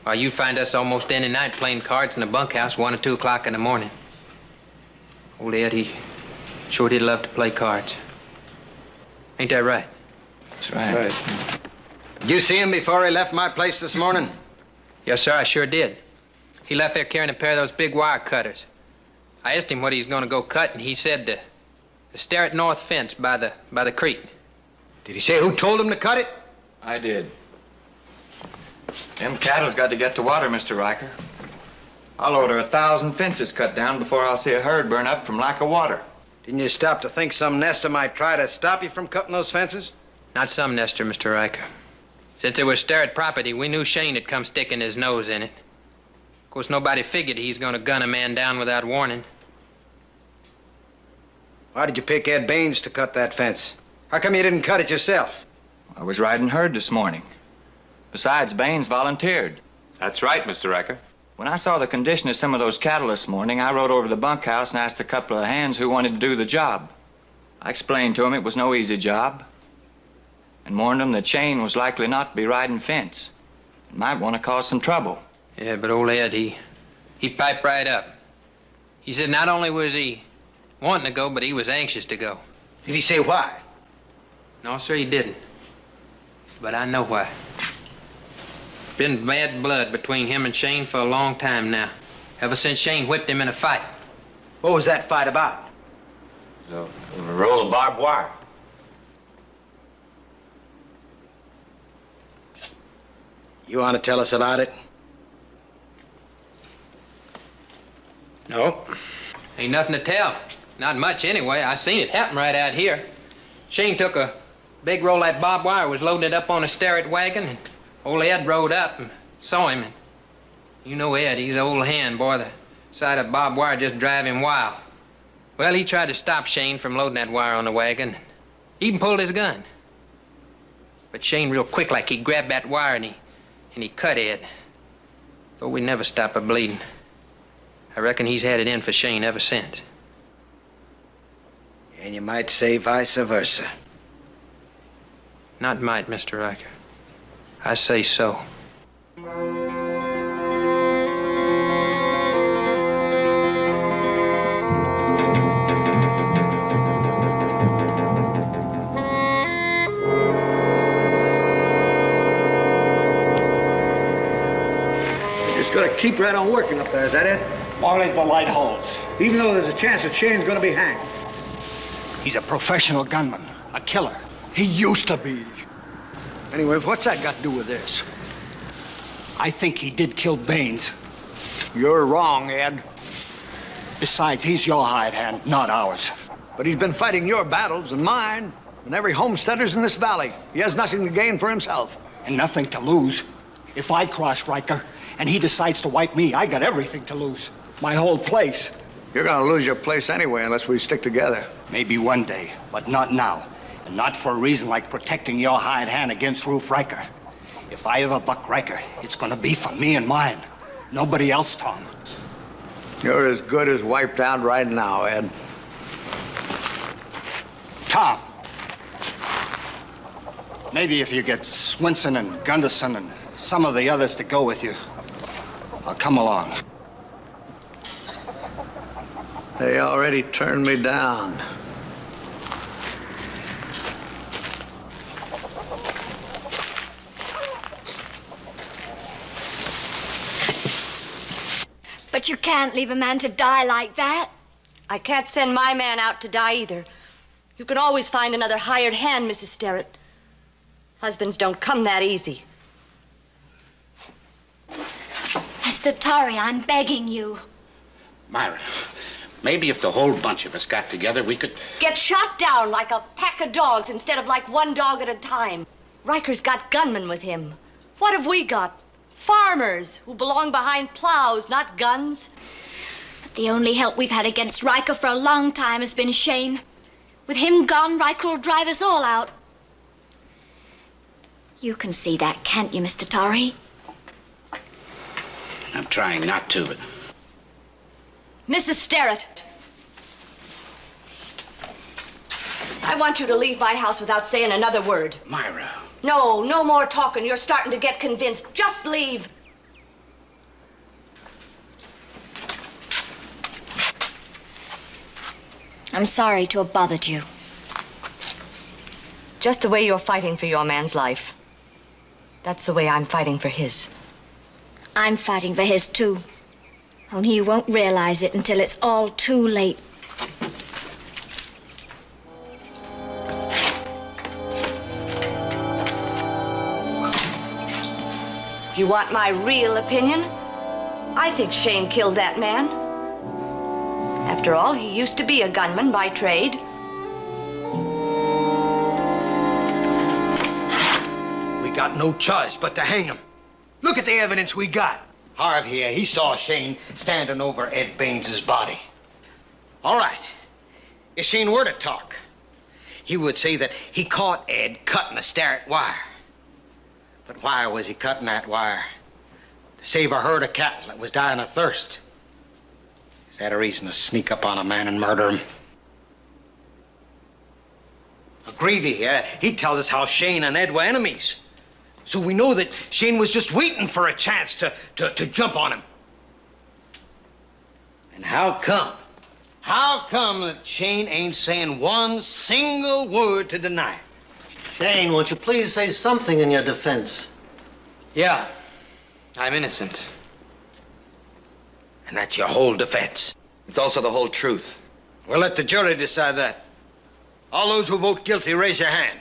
Why, you'd find us almost any night playing cards in the bunkhouse 1 or 2 o'clock in the morning. Old Ed, he sure did love to play cards. Ain't that right? That's right. Did you see him before he left my place this morning? Yes, sir, I sure did. He left there carrying a pair of those big wire cutters. I asked him what he's gonna go cut, and he said the Starrett North fence by the creek. Did he say who told him to cut it? I did. Them cattle's got to get to water, Mr. Ryker. I'll order 1,000 fences cut down before I'll see a herd burn up from lack of water. Didn't you stop to think some nester might try to stop you from cutting those fences? Not some nester, Mr. Ryker. Since it was Sterrett property, we knew Shane had come sticking his nose in it. Of course, nobody figured he's gonna gun a man down without warning. Why did you pick Ed Baines to cut that fence? How come you didn't cut it yourself? I was riding herd this morning. Besides, Baines volunteered. That's right, Mr. Ryker. When I saw the condition of some of those cattle this morning, I rode over to the bunkhouse and asked a couple of hands who wanted to do the job. I explained to them it was no easy job and warned them that Shane was likely not to be riding fence. It might want to cause some trouble. Yeah, but old Ed, he piped right up. He said not only was he wanting to go, but he was anxious to go. Did he say why? No, sir, he didn't. But I know why. Been bad blood between him and Shane for a long time now. Ever since Shane whipped him in a fight. What was that fight about? A roll of barbed wire. You want to tell us about it? No. Ain't nothing to tell. Not much anyway. I seen it happen right out here. Shane took a big roll of that barbed wire, was loading it up on a Sterrett wagon, and old Ed rode up and saw him. And you know Ed, he's an old hand, boy. The sight of barbed wire just drive him wild. Well, he tried to stop Shane from loading that wire on the wagon. Even pulled his gun. But Shane real quick like he grabbed that wire and he cut Ed. Though we never stop a bleeding. I reckon he's had it in for Shane ever since. And you might say vice versa. Not might, Mr. Ryker. I say so. Just gotta keep right on working up there, is that it? Long as the light holds. Even though there's a chance that Shane's gonna be hanged. He's a professional gunman, a killer. He used to be. Anyway, what's that got to do with this? I think he did kill Baines. You're wrong, Ed. Besides, he's your hired hand, not ours. But he's been fighting your battles and mine and every homesteaders in this valley. He has nothing to gain for himself. And nothing to lose. If I cross Ryker and he decides to wipe me, I got everything to lose. My whole place. You're gonna lose your place anyway unless we stick together. Maybe one day, but not now. And not for a reason like protecting your hired hand against Roof Ryker. If I ever buck Ryker, it's gonna be for me and mine. Nobody else, Tom. You're as good as wiped out right now, Ed. Tom. Maybe if you get Swinson and Gunderson and some of the others to go with you, I'll come along. They already turned me down. But you can't leave a man to die like that. I can't send my man out to die either. You can always find another hired hand, Mrs. Sterrett. Husbands don't come that easy. Mr. Torrey, I'm begging you. Myra, maybe if the whole bunch of us got together, we could... Get shot down like a pack of dogs instead of like one dog at a time. Ryker's got gunmen with him. What have we got? Farmers who belong behind plows, not guns. But the only help we've had against Ryker for a long time has been Shane. With him gone, Ryker will drive us all out. You can see that, can't you, Mr. Torrey? I'm trying not to, but... Mrs. Sterrett. I want you to leave my house without saying another word. Myra. No, no more talking. You're starting to get convinced. Just leave. I'm sorry to have bothered you. Just the way you're fighting for your man's life. That's the way I'm fighting for his. I'm fighting for his, too. Only you won't realize it until it's all too late. If you want my real opinion, I think Shane killed that man. After all, he used to be a gunman by trade. We got no choice but to hang him. Look at the evidence we got. Harv here, he saw Shane standing over Ed Baines' body. All right. If Shane were to talk, he would say that he caught Ed cutting a starret wire. But why was he cutting that wire? To save a herd of cattle that was dying of thirst. Is that a reason to sneak up on a man and murder him? Greavy here, he tells us how Shane and Ed were enemies. So we know that Shane was just waiting for a chance to jump on him. And how come? How come that Shane ain't saying one single word to deny it? Shane, won't you please say something in your defense? Yeah, I'm innocent. And that's your whole defense. It's also the whole truth. We'll let the jury decide that. All those who vote guilty, raise your hand.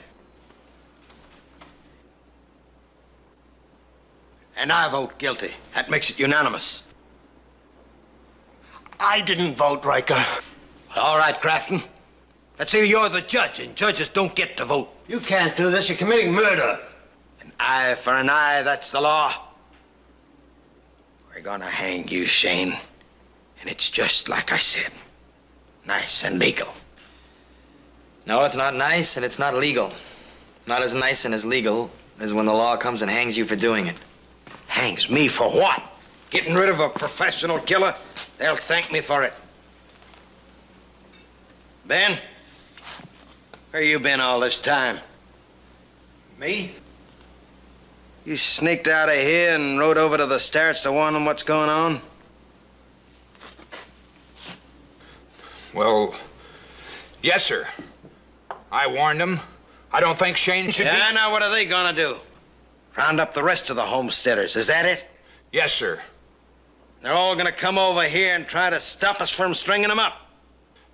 And I vote guilty. That makes it unanimous. I didn't vote, Ryker. All right, Grafton. Let's say you're the judge, and judges don't get to vote. You can't do this. You're committing murder. An eye for an eye, that's the law. We're gonna hang you, Shane. And it's just like I said. Nice and legal. No, it's not nice and it's not legal. Not as nice and as legal as when the law comes and hangs you for doing it. Hangs me for what? Getting rid of a professional killer? They'll thank me for it. Ben, where you been all this time? Me? You sneaked out of here and rode over to the Starrets to warn them what's going on? Well, yes, sir. I warned them. I don't think Shane should be... Yeah, now what are they gonna do? Round up the rest of the homesteaders, is that it? Yes, sir. They're all gonna come over here and try to stop us from stringing them up?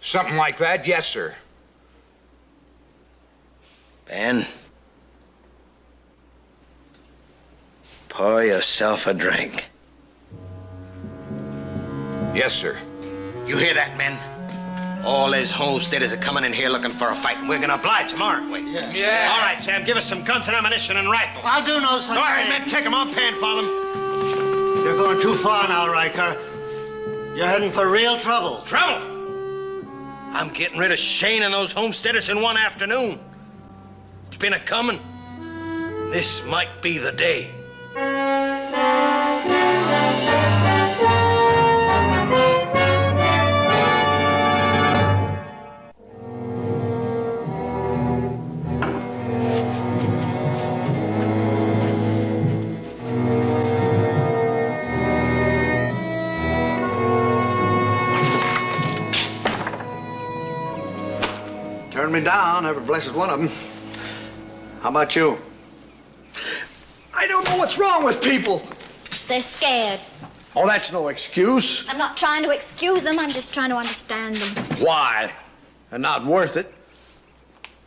Something like that, yes, sir. Ben, pour yourself a drink. Yes, sir. You hear that, men? All these homesteaders are coming in here looking for a fight. We're gonna oblige them, aren't we? Yeah. All right, Sam, give us some guns and ammunition and rifles. I'll do no such Go ahead, thing. men, take them. I'm paying for them. You're going too far now, Ryker. You're heading for real trouble. Trouble? I'm getting rid of Shane and those homesteaders in one afternoon. It's been a-coming. This might be the day. Turned me down, every blessed one of them. How about you? I don't know what's wrong with people. They're scared. Oh, that's no excuse. I'm not trying to excuse them. I'm just trying to understand them. Why? They're not worth it.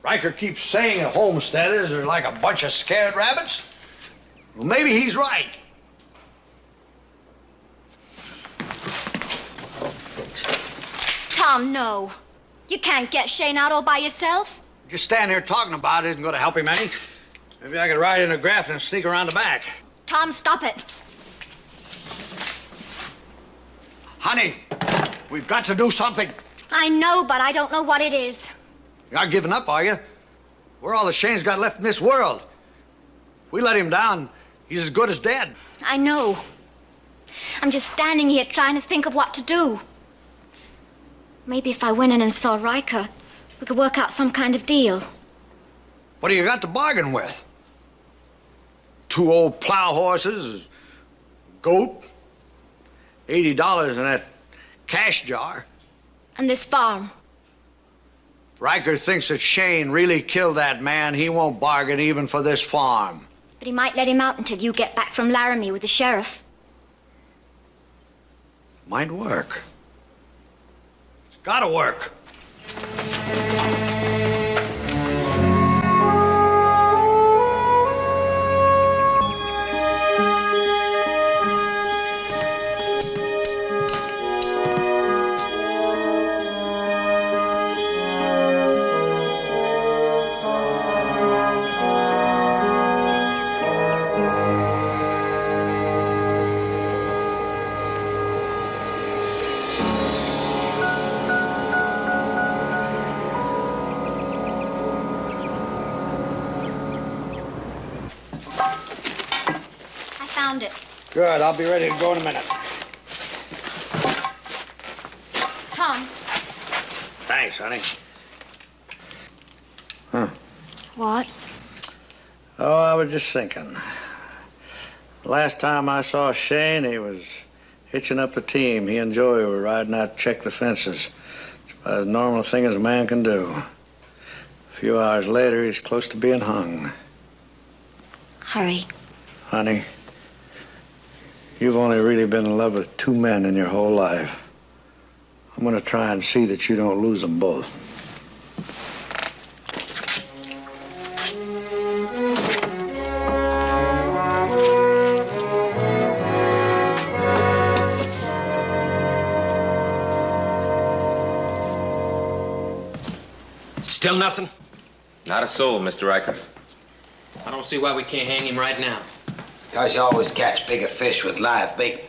Ryker keeps saying that homesteaders are like a bunch of scared rabbits. Well, maybe he's right. Tom, no. You can't get Shane out all by yourself. Just stand here talking about it isn't going to help him any. Maybe I could ride into Grafton and sneak around the back. Tom, stop it. Honey, we've got to do something. I know, but I don't know what it is. You're not giving up, are you? We're all that Shane's got left in this world. If we let him down, he's as good as dead. I know. I'm just standing here trying to think of what to do. Maybe if I went in and saw Ryker, we could work out some kind of deal. What do you got to bargain with? 2 old plow horses, goat, $80 in that cash jar. And this farm. Ryker thinks that Shane really killed that man. He won't bargain even for this farm. But he might let him out until you get back from Laramie with the sheriff. Might work. It's gotta work. found it. Good, I'll be ready to go in a minute. Tom. Thanks, honey. Huh. What? Oh, I was just thinking. Last time I saw Shane, he was hitching up the team. He and Joey were riding out to check the fences. It's about as normal a thing as a man can do. A few hours later, he's close to being hung. Hurry. Honey, you've only really been in love with 2 men in your whole life. I'm gonna try and see that you don't lose them both. Still nothing? Not a soul, Mr. Ryker. I don't see why we can't hang him right now. Because you always catch bigger fish with live bait.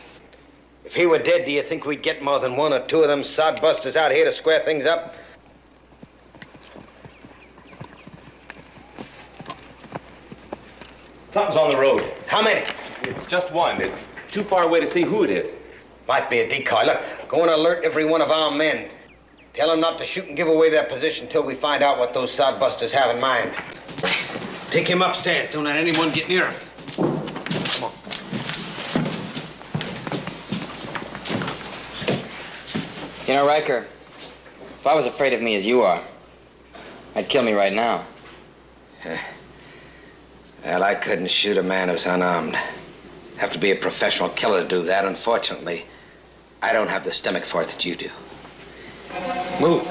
If he were dead, do you think we'd get more than 1 or 2 of them sodbusters out here to square things up? Something's on the road. How many? It's just one. It's too far away to see who it is. Might be a decoy. Look, go and alert every one of our men. Tell them not to shoot and give away their position till we find out what those sodbusters have in mind. Take him upstairs. Don't let anyone get near him. Come on. You know, Ryker, if I was afraid of me as you are, I'd kill me right now. Well, I couldn't shoot a man who's unarmed. Have to be a professional killer to do that. Unfortunately, I don't have the stomach for it that you do. Move.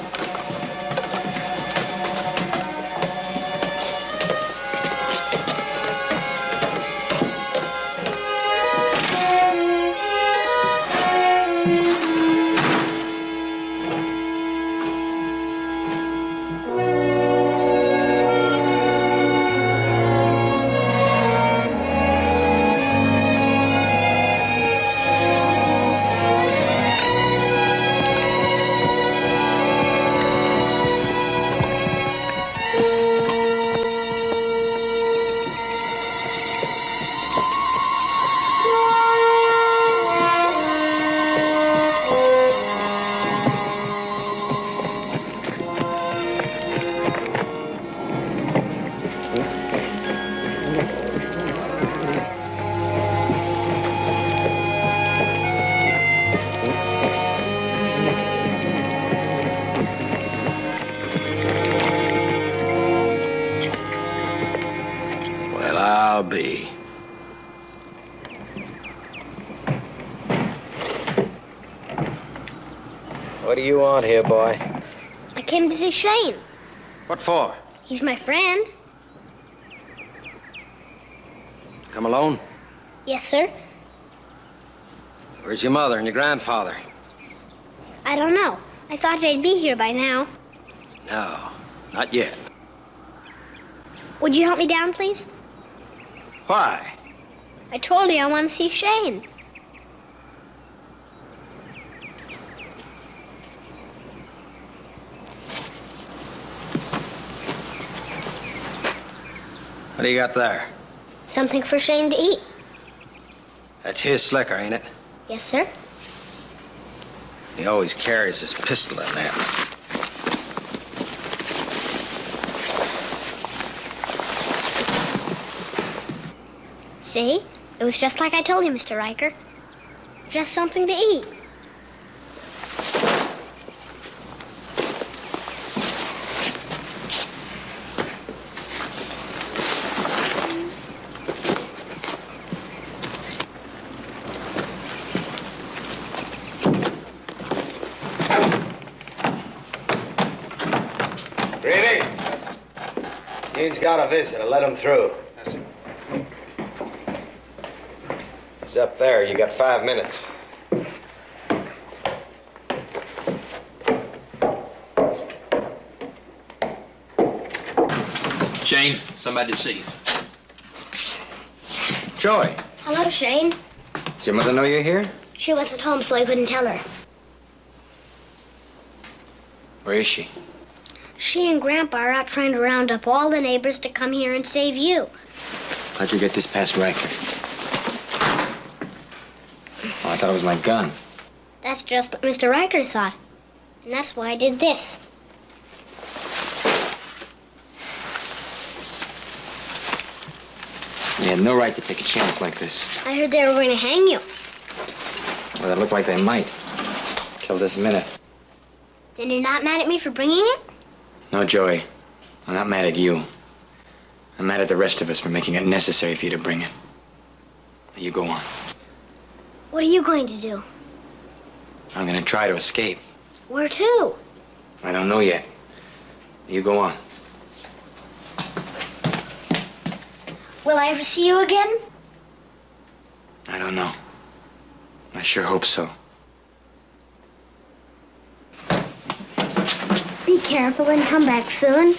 I'll be. What do you want here, boy? I came to see Shane. What for? He's my friend. Come alone? Yes, sir. Where's your mother and your grandfather? I don't know. I thought they'd be here by now. No, not yet. Would you help me down, please? Why? I told you I want to see Shane. What do you got there? Something for Shane to eat. That's his slicker, ain't it? Yes, sir. He always carries his pistol in there. See? It was just like I told you, Mr. Ryker. Just something to eat. Greetings. Dean's got a visitor. Let him through. He's up there. You got 5 minutes. Shane, somebody to see you. Joy. Hello, Shane. Does your mother know you're here? She wasn't home, so I couldn't tell her. Where is she? She and Grandpa are out trying to round up all the neighbors to come here and save you. How'd you get this past Ryker? thought it was my gun. That's just what Mr. Ryker thought. And that's why I did this. You had no right to take a chance like this. I heard they were going to hang you. Well, it looked like they might. Till this minute. Then you're not mad at me for bringing it? No, Joey. I'm not mad at you. I'm mad at the rest of us for making it necessary for you to bring it. Now you go on. What are you going to do? I'm gonna try to escape. Where to? I don't know yet. You go on. Will I ever see you again? I don't know. I sure hope so. Be careful and come back soon.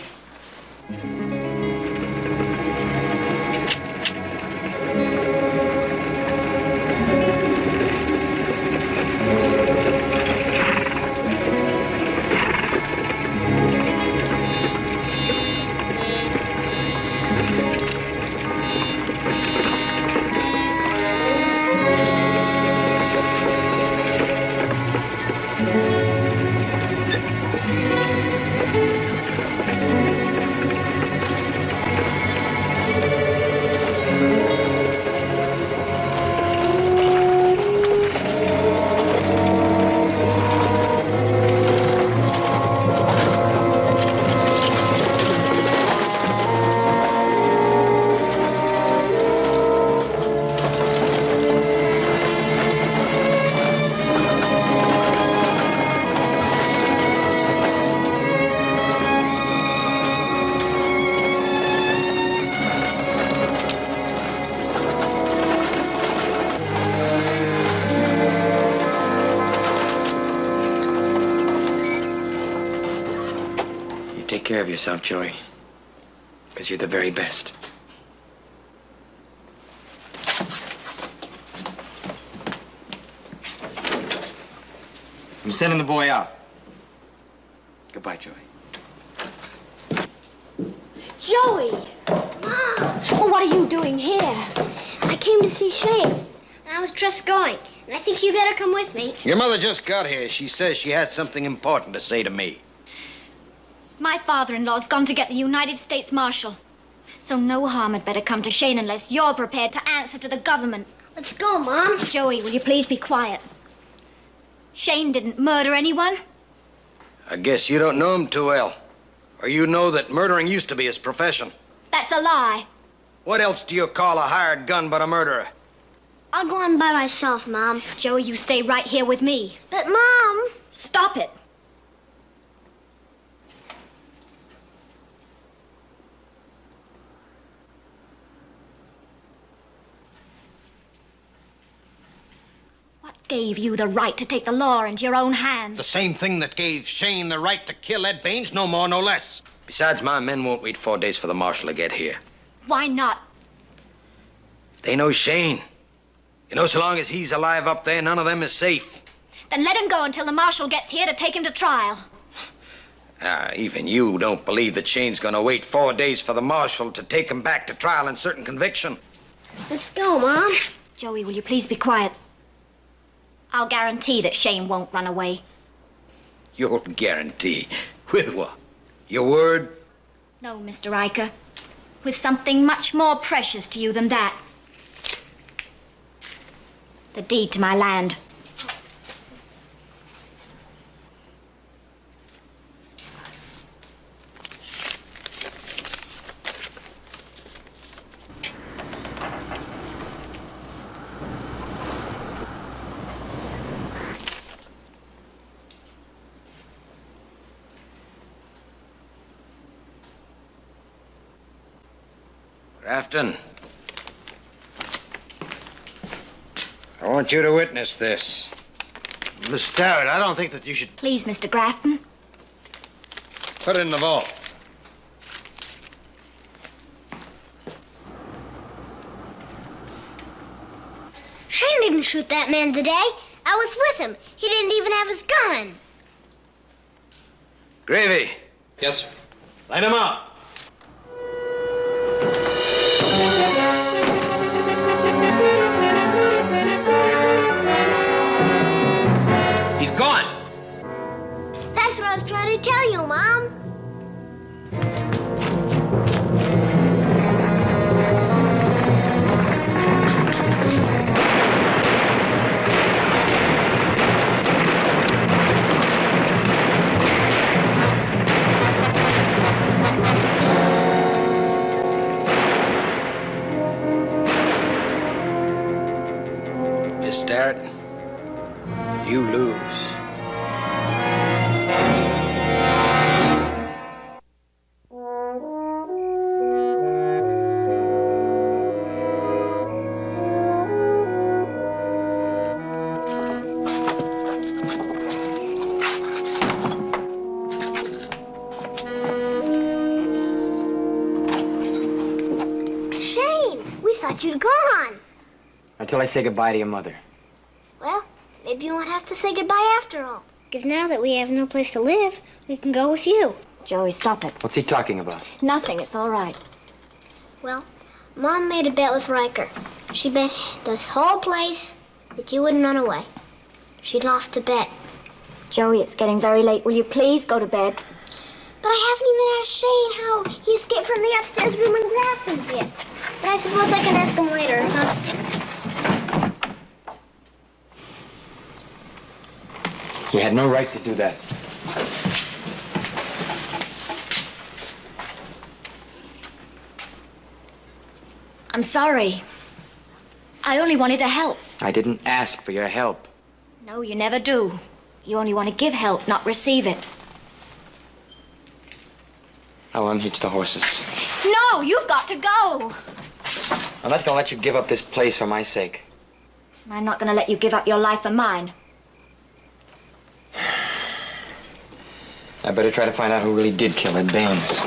Take care of yourself, Joey. Because you're the very best. I'm sending the boy out. Goodbye, Joey. Joey! Mom! What are you doing here? I came to see Shane. And I was just going. And I think you better come with me. Your mother just got here. She says she had something important to say to me. My father-in-law's gone to get the United States Marshal. So no harm had better come to Shane unless you're prepared to answer to the government. Let's go, Mom. Joey, will you please be quiet? Shane didn't murder anyone. I guess you don't know him too well. Or you know that murdering used to be his profession. That's a lie. What else do you call a hired gun but a murderer? I'll go on by myself, Mom. Joey, you stay right here with me. But, Mom... Stop it. What gave you the right to take the law into your own hands? The same thing that gave Shane the right to kill Ed Baines, no more, no less. Besides, my men won't wait 4 days for the marshal to get here. Why not? They know Shane. You know, so long as he's alive up there, none of them is safe. Then let him go until the marshal gets here to take him to trial. Even you don't believe that Shane's gonna wait 4 days for the marshal to take him back to trial on certain conviction. Let's go, Mom. Joey, will you please be quiet? I'll guarantee that Shane won't run away. You'll guarantee? With what? Your word? No, Mr. Ryker. With something much more precious to you than that. The deed to my land. Grafton. I want you to witness this. Miss Starrett, I don't think that you should... Please, Mr. Grafton. Put it in the vault. Shane didn't shoot that man today. I was with him. He didn't even have his gun. Gravy. Yes, sir. Light him up. what I was trying to tell you, Mom. Miss Starrett, you lose. Shane, we thought you'd gone. Until I say goodbye to your mother. Well, maybe you won't have to say goodbye after all. Because now that we have no place to live, we can go with you. Joey, stop it. What's he talking about? Nothing. It's all right. Well, Mom made a bet with Ryker. She bet this whole place that you wouldn't run away. She lost the bet. Joey, it's getting very late. Will you please go to bed? But I haven't even asked Shane how he escaped from the upstairs room in Grafton yet. But I suppose I can ask him later, huh? You had no right to do that. I'm sorry. I only wanted to help. I didn't ask for your help. No, you never do. You only want to give help, not receive it. I'll unhitch the horses. No, you've got to go. I'm not gonna let you give up this place for my sake. I'm not going to let you give up your life for mine. I better try to find out who really did kill Ed Baines.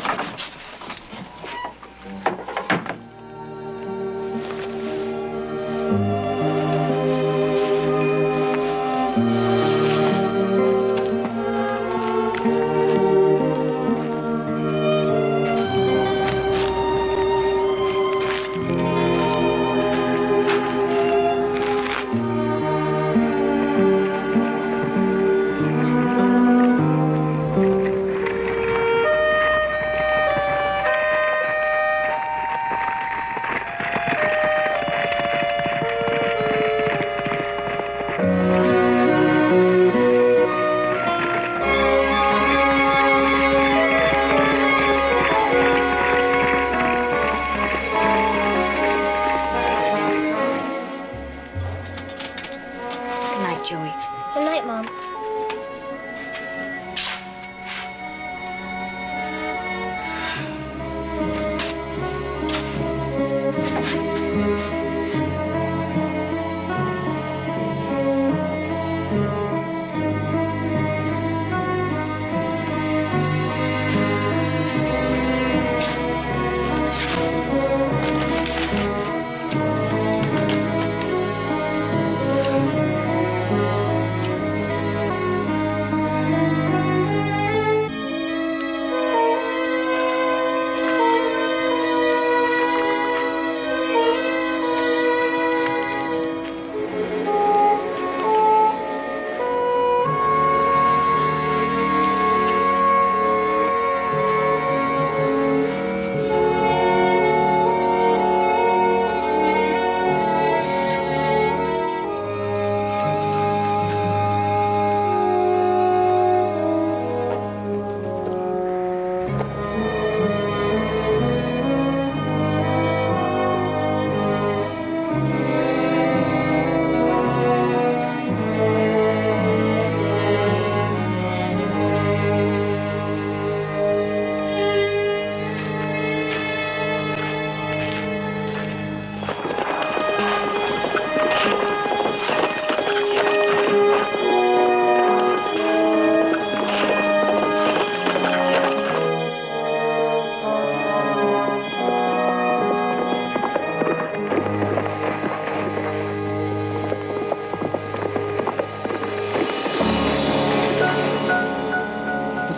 Good night, Mom.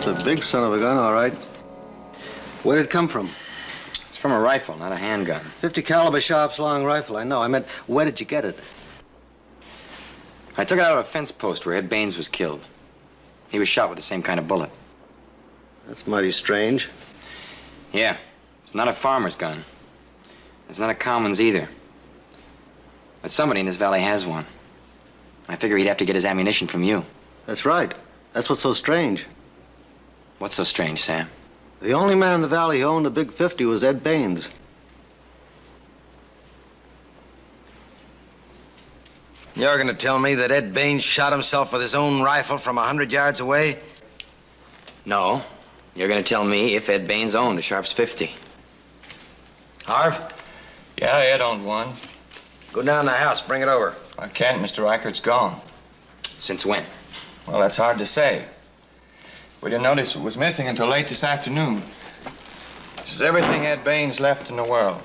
That's a big son of a gun, all right. Where did it come from? It's from a rifle, not a handgun. 50 caliber sharps long rifle, I know. I meant, where did you get it? I took it out of a fence post where Ed Baines was killed. He was shot with the same kind of bullet. That's mighty strange. Yeah. It's not a farmer's gun. It's not a common's either. But somebody in this valley has one. I figure he'd have to get his ammunition from you. That's right. That's what's so strange. What's so strange, Sam? The only man in the valley who owned a big 50 was Ed Baines. You're gonna tell me that Ed Baines shot himself with his own rifle from 100 yards away? No. You're gonna tell me if Ed Baines owned a Sharps 50. Harv? Yeah, Ed owned one. Go down to the house, bring it over. I can't, Mr. Ryker. It's gone. Since when? Well, that's hard to say. We didn't notice it was missing until late this afternoon. This is everything Ed Baines left in the world.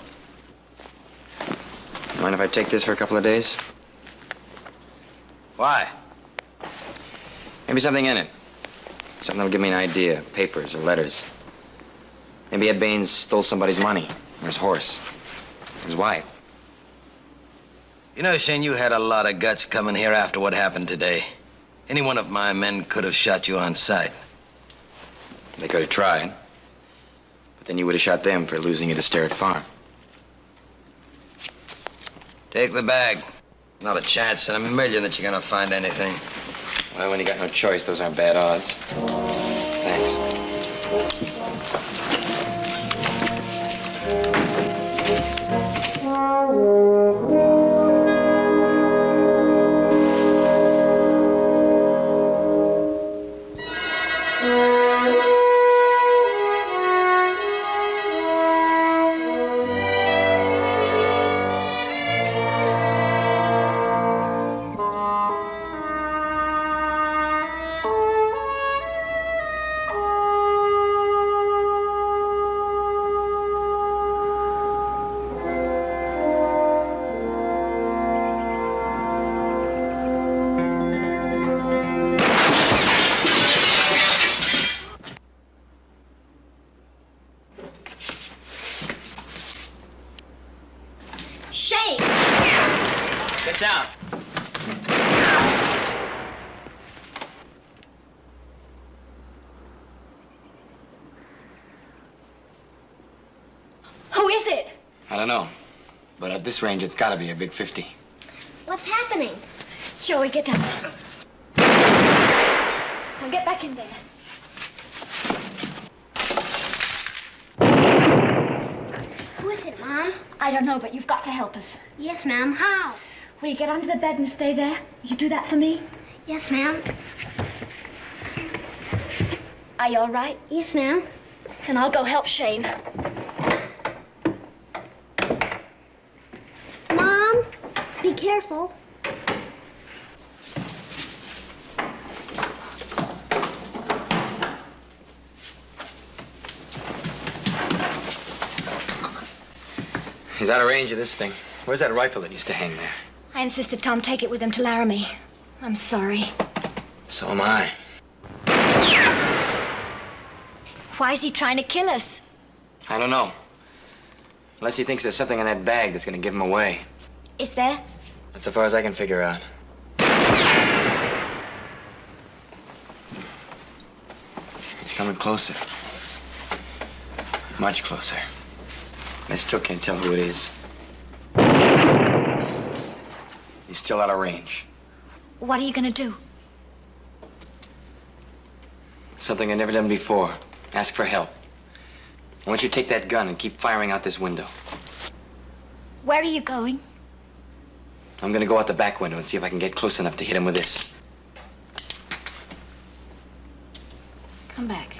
Mind if I take this for a couple of days? Why? Maybe something in it. Something that'll give me an idea. Papers or letters. Maybe Ed Baines stole somebody's money. Or his horse. Or his wife. You know, Shane, you had a lot of guts coming here after what happened today. Any one of my men could have shot you on sight. They could have tried. But then you would have shot them for losing you to Sterrett Farm. Take the bag. Not a chance in a million that you're gonna find anything. Well, when you got no choice, those aren't bad odds. Thanks. Shane! Get down. Who is it? I don't know. But at this range, it's gotta be a big 50. What's happening? Joey, get down. Now get back in there. Who is it, Mom? I don't know, but you've got to help us. Yes, ma'am. How? Will you get under the bed and stay there? Will you do that for me? Yes, ma'am. Are you all right? Yes, ma'am. Then I'll go help Shane. Mom, be careful. He's out of range of this thing. Where's that rifle that used to hang there? I insisted Tom take it with him to Laramie. I'm sorry. So am I. Why is he trying to kill us? I don't know. Unless he thinks there's something in that bag that's gonna give him away. Is there? That's so far as I can figure out. He's coming closer. Much closer. I still can't tell who it is. He's still out of range. What are you gonna do? Something I've never done before. Ask for help. I want you to take that gun and keep firing out this window. Where are you going? I'm gonna go out the back window and see if I can get close enough to hit him with this. Come back.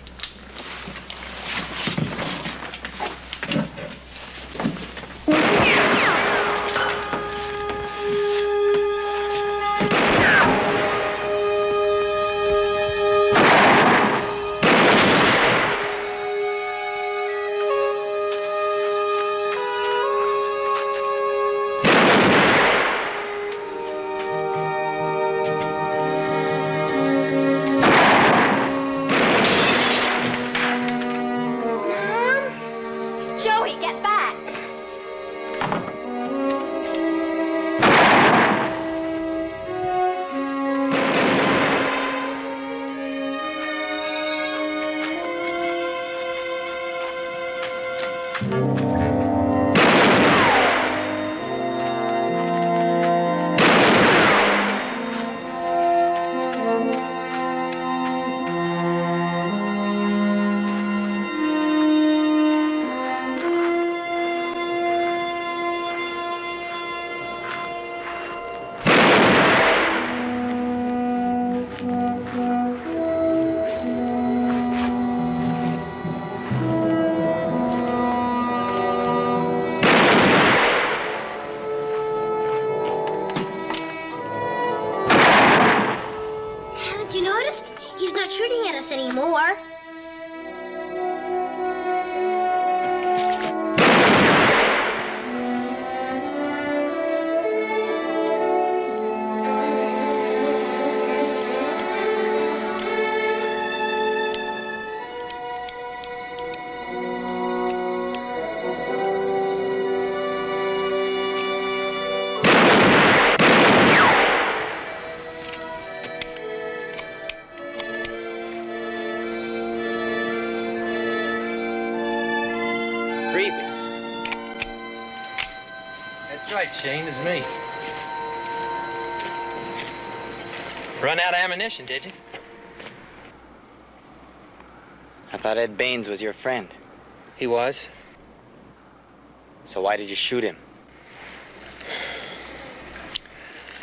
Haven't you noticed? He's not shooting at us anymore. That's right, Shane, it's me. Run out of ammunition, did you? I thought Ed Baines was your friend. He was. So why did you shoot him?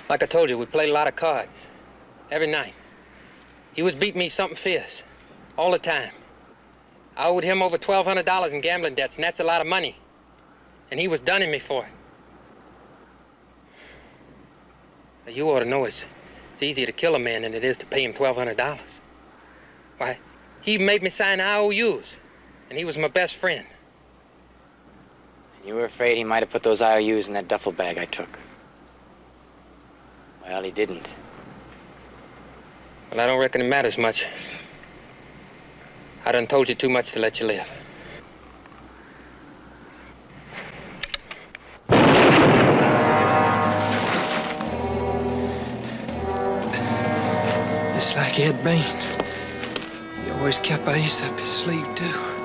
Like I told you, we played a lot of cards. Every night. He was beating me something fierce. All the time. I owed him over $1,200 in gambling debts, and that's a lot of money. And he was dunning me for it. Now, you ought to know it's easier to kill a man than it is to pay him $1,200. Why, he made me sign IOUs, and he was my best friend. You were afraid he might have put those IOUs in that duffel bag I took. Well, he didn't. Well, I don't reckon it matters much. I done told you too much to let you live. Just like Ed Baines. He always kept Ace up his sleeve, too.